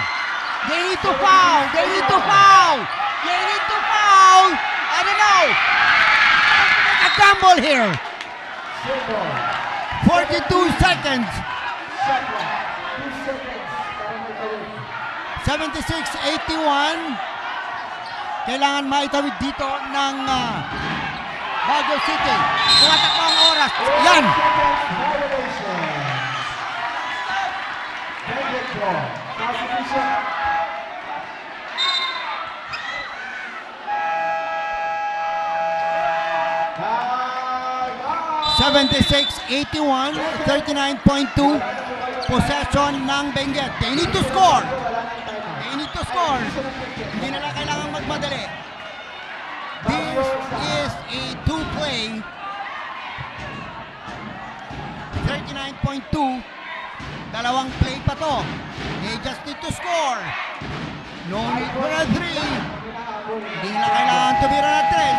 [SPEAKER 2] They need to foul. They need to foul. They need to foul. I don't know. Make a gamble here.
[SPEAKER 1] Simple.
[SPEAKER 2] 42 seconds.
[SPEAKER 1] Shot clock. 2 seconds. Para may tawid.
[SPEAKER 2] 76-81. Kailangan maitawid dito ng Baguio City. Tumatakbo ang oras. Yan.
[SPEAKER 1] Seconds violation. Benguet ball. Constitution. Time out.
[SPEAKER 2] 76-81, 39.2 possession ng Benguet. They need to score. They need to score. Hindi nila kailangan magmadali. This is a two-play. 39.2. Dalawang play pa to. They just need to score. No need for a 3. Hindi nila kailangan tumira na 3.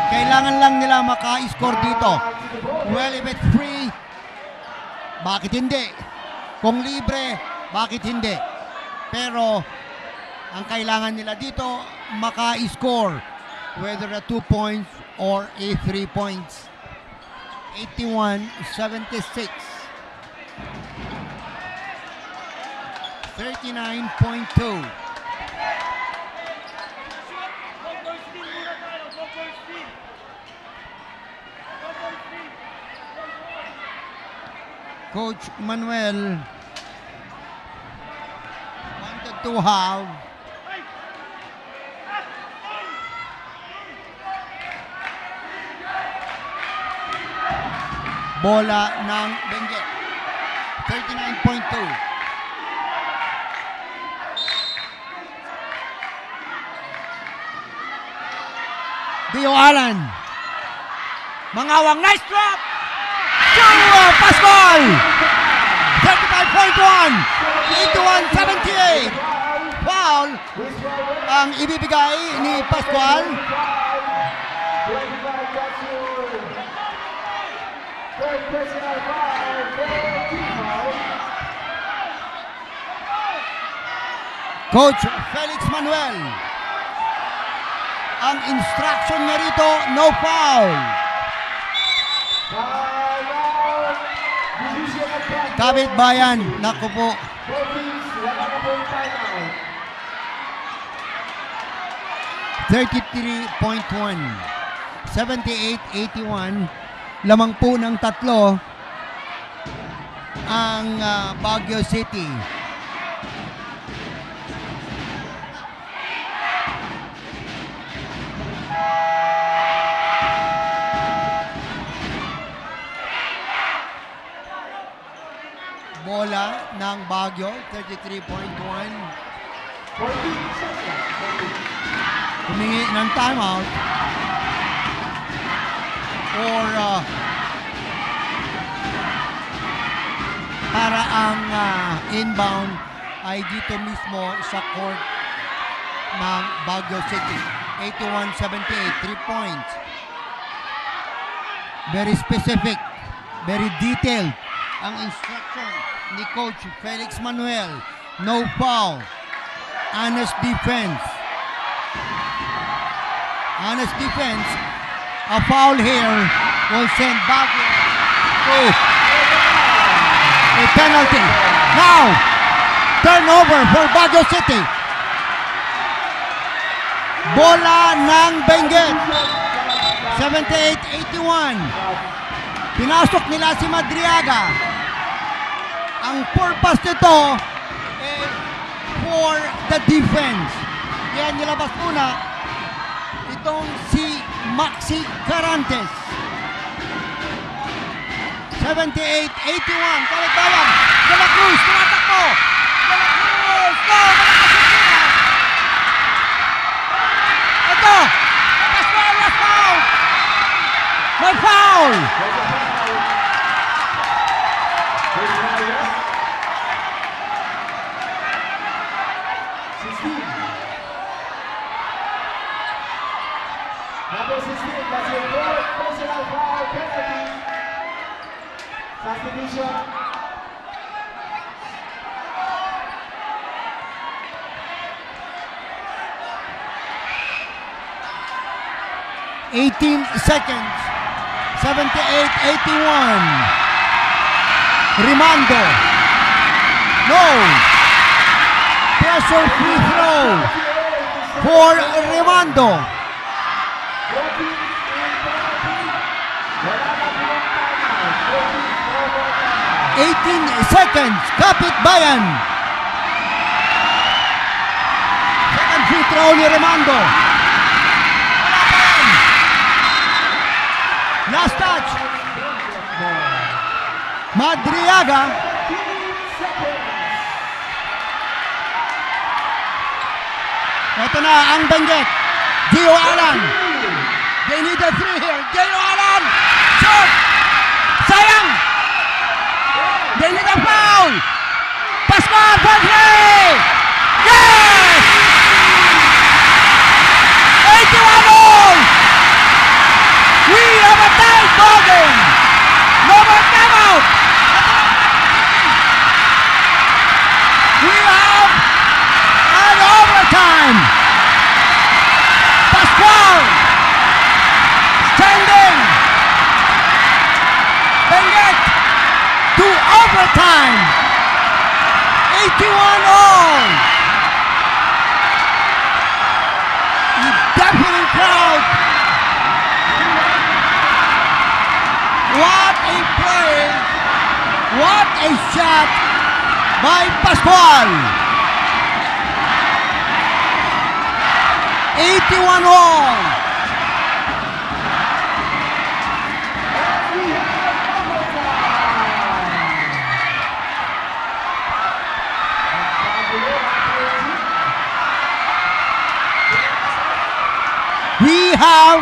[SPEAKER 2] Kailangan lang nila maka-score dito. Well, if it's free, bakit hindi? Kung libre, bakit hindi? Pero, ang kailangan nila dito, maka-score. Whether a 2 points or a 3 points. 81-76. 39.2. Coach Manuel wanted to have bola ng Benguet. 39.2. Dio Alan. Mangawang, nice drop! Pascual! 35.1! 81-78! Foul ang ibibigay ni Pascual.
[SPEAKER 1] 25 that's your third personal foul for team foul.
[SPEAKER 2] Coach Felix Manuel. Ang instruction niya rito, no foul.
[SPEAKER 1] Timeout. Decision of practice.
[SPEAKER 2] Kapit bayan, naku po.
[SPEAKER 1] Both teams, wala na po yung timeout.
[SPEAKER 2] 33.1. 78-81. Lamang po ng tatlo ang Baguio City. Bola ng Baguio, 33.1.
[SPEAKER 1] 14 seconds.
[SPEAKER 2] Humingi ng timeout or para ang inbound ay dito mismo sa court ng Baguio City. 81-78, 3 points. Very specific, very detailed ang instruction ni Coach Felix Manuel. No foul. Honest defense. Honest defense. A foul here will send Baguio to a penalty. Now, turnover for Baguio City. Bola ng Benguet. 78-81. Pinasok nila si Madriaga. Ang purpose nito for the defense. Kaya nilabas muna itong si Maxi Carantes. 78-81. Kaligbayan. De La Cruz. Tumatakbo. De La Cruz. No! Ito. Pascual. Last foul. May foul.
[SPEAKER 1] Number 16, that's your fourth personal foul penalty. Substitution.
[SPEAKER 2] Seconds. 78-81. Rimando. No. Pressure free throw for Rimando. 18 seconds. Kapit bayan. Second free throw ni Rimando. Last touch. Madriaga. Ito na ang Benguet. Dio Alan. They need a three here. Dio Alan. Shot. Sayang. They need a foul. Pascual for three. Yes! 81 all. We have a tied ball game. No more timeout. We have an overtime. Pascual standing. Benguet to overtime. 81 a shot by Pascual. 81 all. We have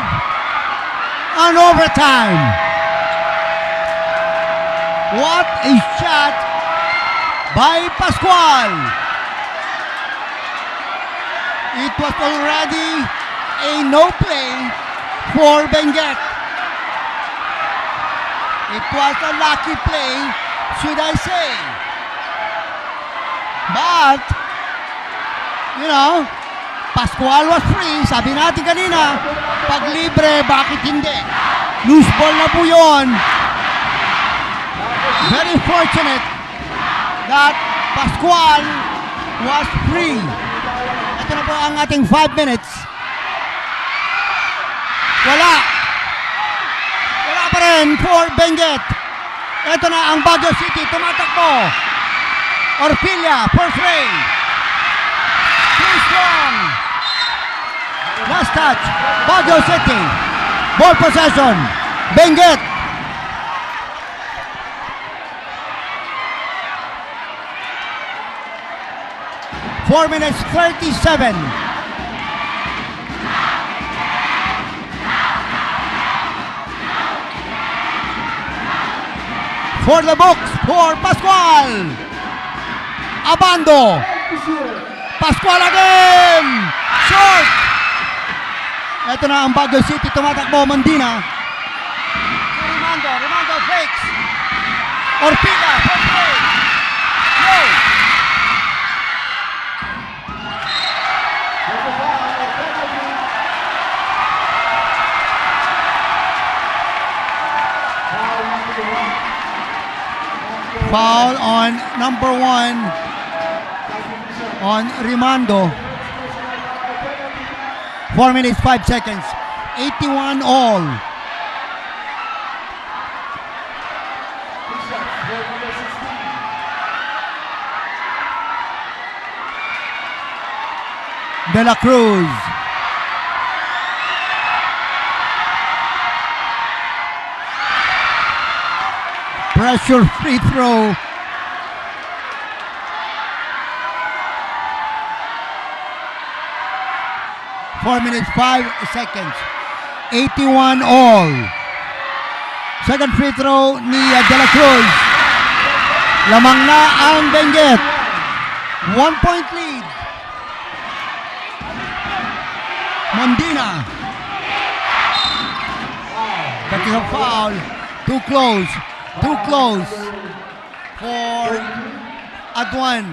[SPEAKER 2] an overtime. What a shot by Pascual. It was already a no play for Benguet. It was a lucky play, should I say. But, you know, Pascual was free. Sabi natin kanina, pag libre, bakit hindi? Loose ball na po yun. Very fortunate that Pascual was free. Ito na po ang ating 5 minutes. Wala pa rin for Benguet. Ito na ang Baguio City. Tumatakbo. Orpilla for free. Too strong. Last touch. Baguio City. Ball possession. Benguet. Four minutes 37. For the books for Pascual. Abando. Pascual again. Short. Ito na ang Baguio City. Tumatakbo. Mandina. Rimando fakes. Orpilla. No. Foul on number 1 on Rimando. 4 minutes 5 seconds. 81 all. De La Cruz. Pressure free throw. Four minutes 5 seconds. 81 all. Second free throw ni De La Cruz. Lamang na ang Benguet. 1 point lead. Mondina. That is a foul. Too close for Aduan.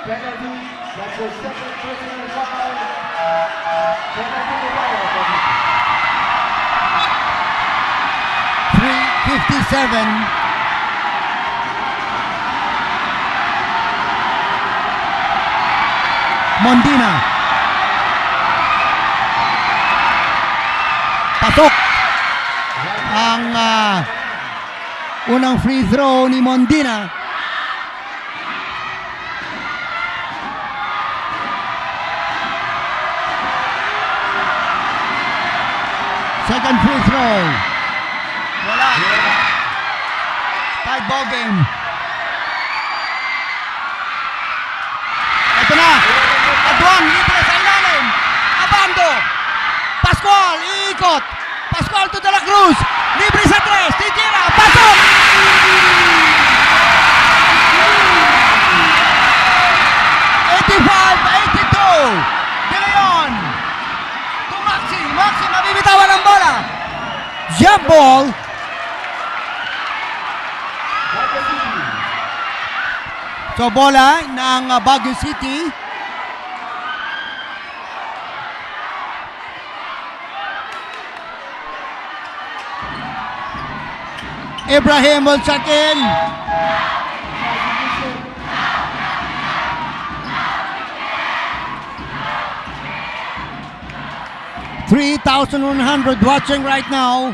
[SPEAKER 1] Penalty. That's your second personal foul. Penalty to foul.
[SPEAKER 2] 3:57. Mondina. Pasok ang unang free throw ni Mondina. Second free throw. Wala. Tied ball game. Ito na. Aduan, libre sa ilalim. Abando. Pascual, iikot. Pascual to De La Cruz. Libre sa 3. Titira. Pasok! De Leon. To Maxi. Maxi, mabibitawan ang bola. Jump ball. So bola ng Baguio City. Ibrahim will check in. $3,100 watching right now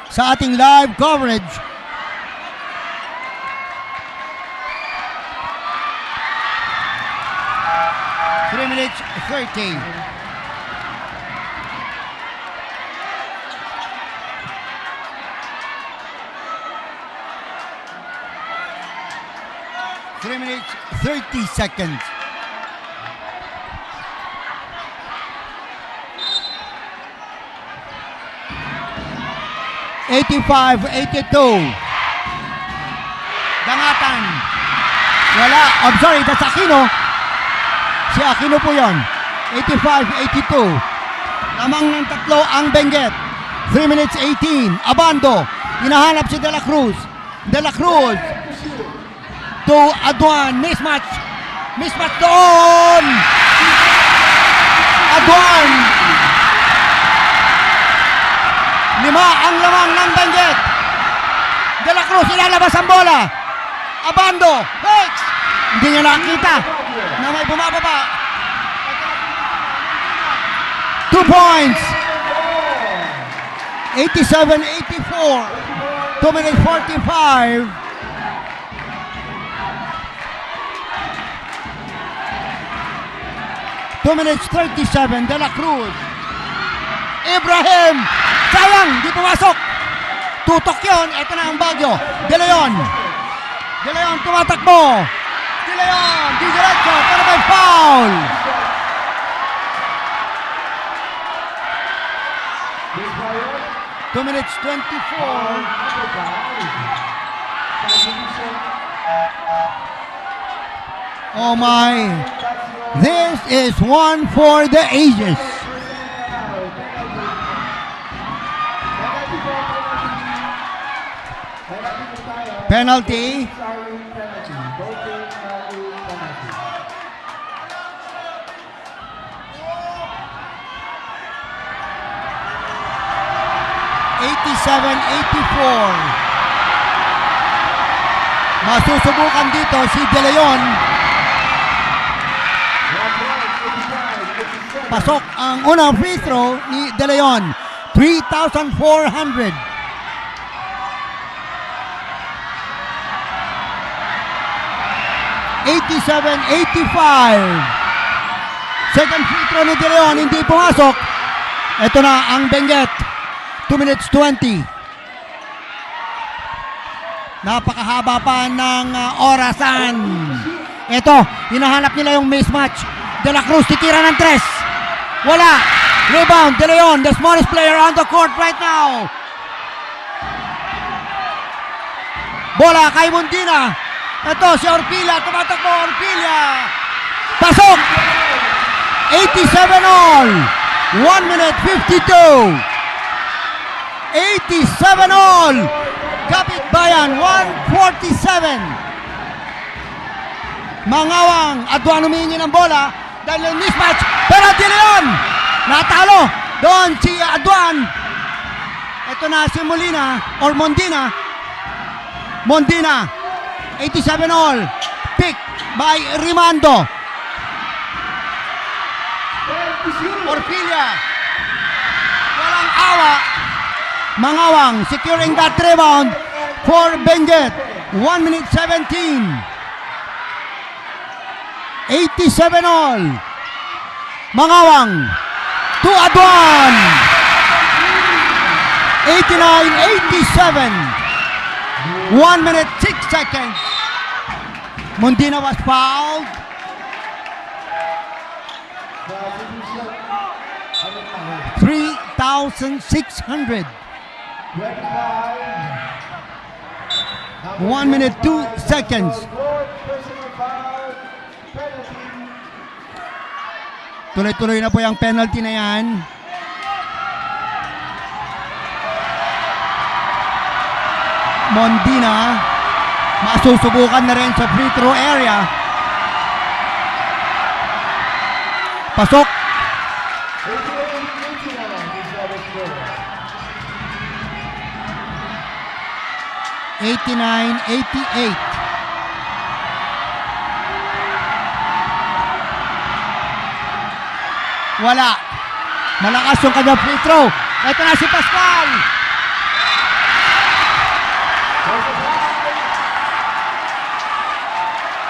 [SPEAKER 2] sa ating live coverage. minutes 30. Three minutes, 30 seconds. $85-82. Dangatan. Wala. I'm sorry, that's Aquino. Si Aquino po yun. 85-82. Lamang ng tatlo ang Benguet. 3 minutes 18. Abando. Hinahanap si De La Cruz. De La Cruz. To Aduan. Mismatch. Mismatch doon. Aduan. 5 ang lamang ng Benguet. De La Cruz ilalabas ang bola. Abando. Fakes. Hindi niya nakita na may bumababa. 2 points. 87-84. 2 minutes 45. Two minutes 37. De La Cruz. Ibrahim. Sayang, di pumasok. Tutok yun. Ito na ang Baguio. De Leon. De Leon tumatakbo. De Leon. Di diretso. Pero may foul.
[SPEAKER 1] This player,
[SPEAKER 2] 2 minutes 24. Oh my. This is one for the ages. Penalty. Masusubukan dito si De Leon. Pasok ang unang free throw ni De Leon. 3,400. $87-85. Second free throw ni De Leon, hindi pumasok. Ito na ang Benguet. 2 minutes 20. Napakahaba pa ng orasan. Ito, hinahanap nila yung mismatch. De La Cruz titira ng 3. Wala. Rebound, De Leon, the smallest player on the court right now. Bola kay Mundina. Ito si Orpilla, tumatakbo Orpilla. Pasok. 87 all. 1 minute 52. 87 all. Kapit Bayan 147. Mangawang Aduan humingi ng bola dahil yung mismatch. Pero De Leon natalo. Doon si Aduan. Ito na si Molina or Mondina. Mondina. 87 all. Pick by Rimando. Orpilla. Walang awa. Mangawang securing that rebound for Benguet. 1 minute 17. 87 all. Mangawang to Aduan. 89-87. 1 minute 6 seconds. Mondina was fouled. 3,600. 1 minute 2 seconds. Tuloy-tuloy na po yung penalty na yan. Mondina masusubukan na rin sa free throw area. Pasok. 89-88. Wala. Malakas yung kanyang free throw. Ito na si Pascual.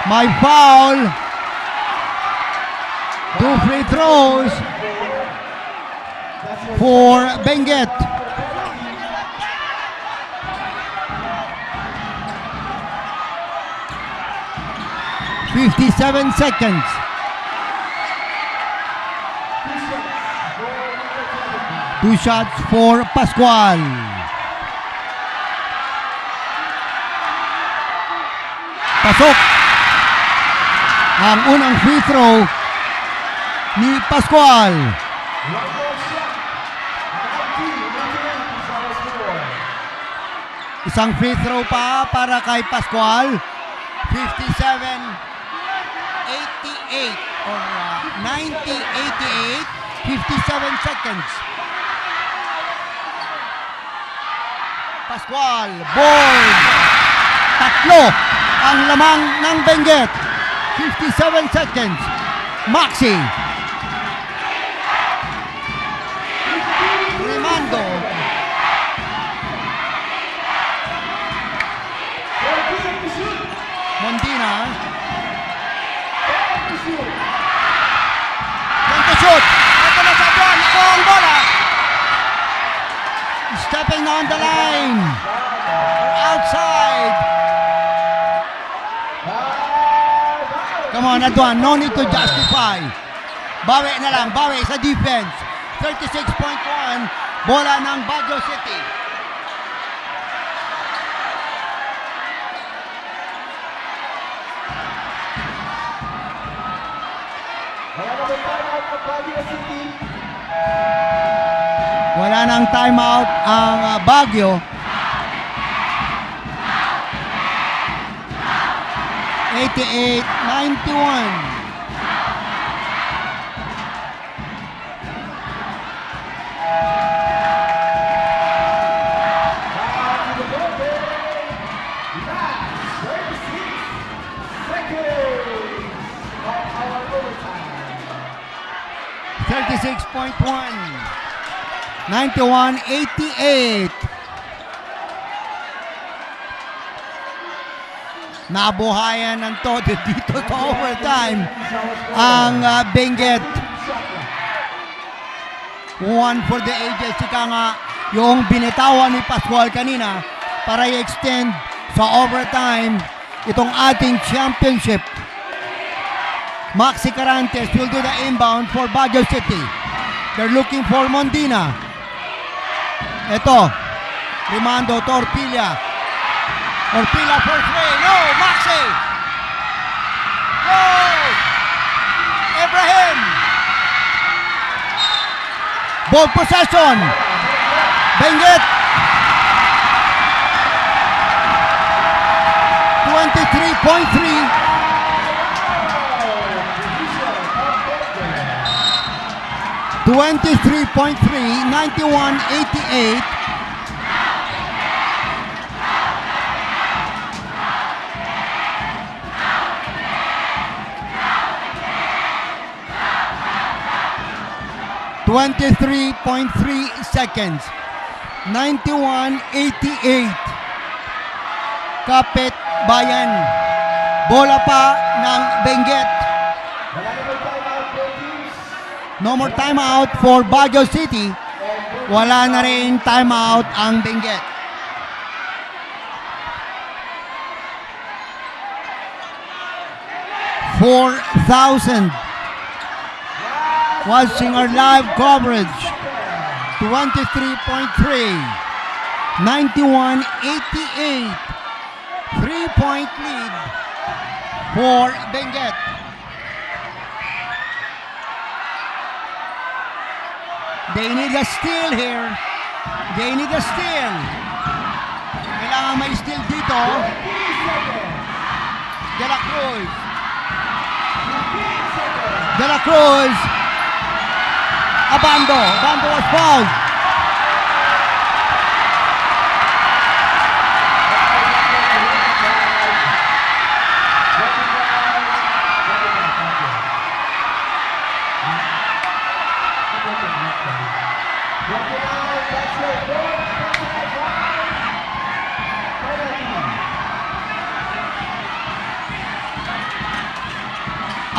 [SPEAKER 2] May foul. 2 free throws for Benguet. "57 seconds. Two shots for Pascual. Pasok ang unang free throw ni Pascual.
[SPEAKER 1] One more shot. 19 is our score.
[SPEAKER 2] Isang free throw pa para kay Pascual. 57-88 or 90-88. 57 seconds. Pascual, board. Tatlo ang lamang ng Benguet. 57 seconds. Maxi. Rimando.
[SPEAKER 1] 14 to shoot.
[SPEAKER 2] Mondina.
[SPEAKER 1] 10 to shoot.
[SPEAKER 2] Then to shoot. Ito na sa buwan. Ito ang bola. Stepping on the line. Outside. Come on, Adwan. No need to justify. Bawi na lang. Bawi sa defense. 36.1. Bola ng Baguio City. Wala nang timeout ang Baguio. 88-91. .1 91-88. Nabuhayan ng todo dito sa overtime ang Benguet. 1 for the ages. Ika nga yung binitawan ni Pascual kanina para i-extend sa overtime itong ating championship. Maxi Carantes will do the inbound for Baguio City. They're looking for Mondina. Ito, Rimando to Orpilla. Orpilla for three. No, Maxi. No! Ibrahim. Ball possession. Benguet. 23.3. 23.3, 91-88. .3 seconds. 91-88. Kapit Bayan. Bola pa ng Benguet. No more timeout for Baguio City. Wala na rin timeout ang Benguet. $4,000 watching our live coverage. 23.3, 91-88. 3-point lead for Benguet. They need a steal here. They need a steal. Kailangan may steal dito. De La Cruz. De La Cruz. Abando. Abando was fouled.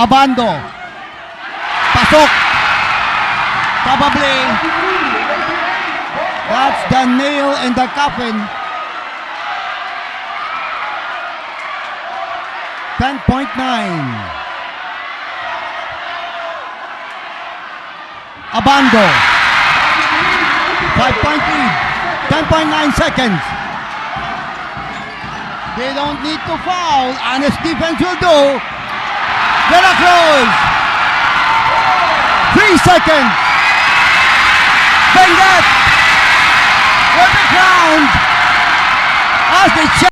[SPEAKER 2] Abando. Pasok. Probably that's the nail in the coffin. 10.9. Abando. 5-point lead. 10.9 seconds. They don't need to foul. Honest defense will do. De La Cruz. 3 seconds. Benguet with the ground as they check.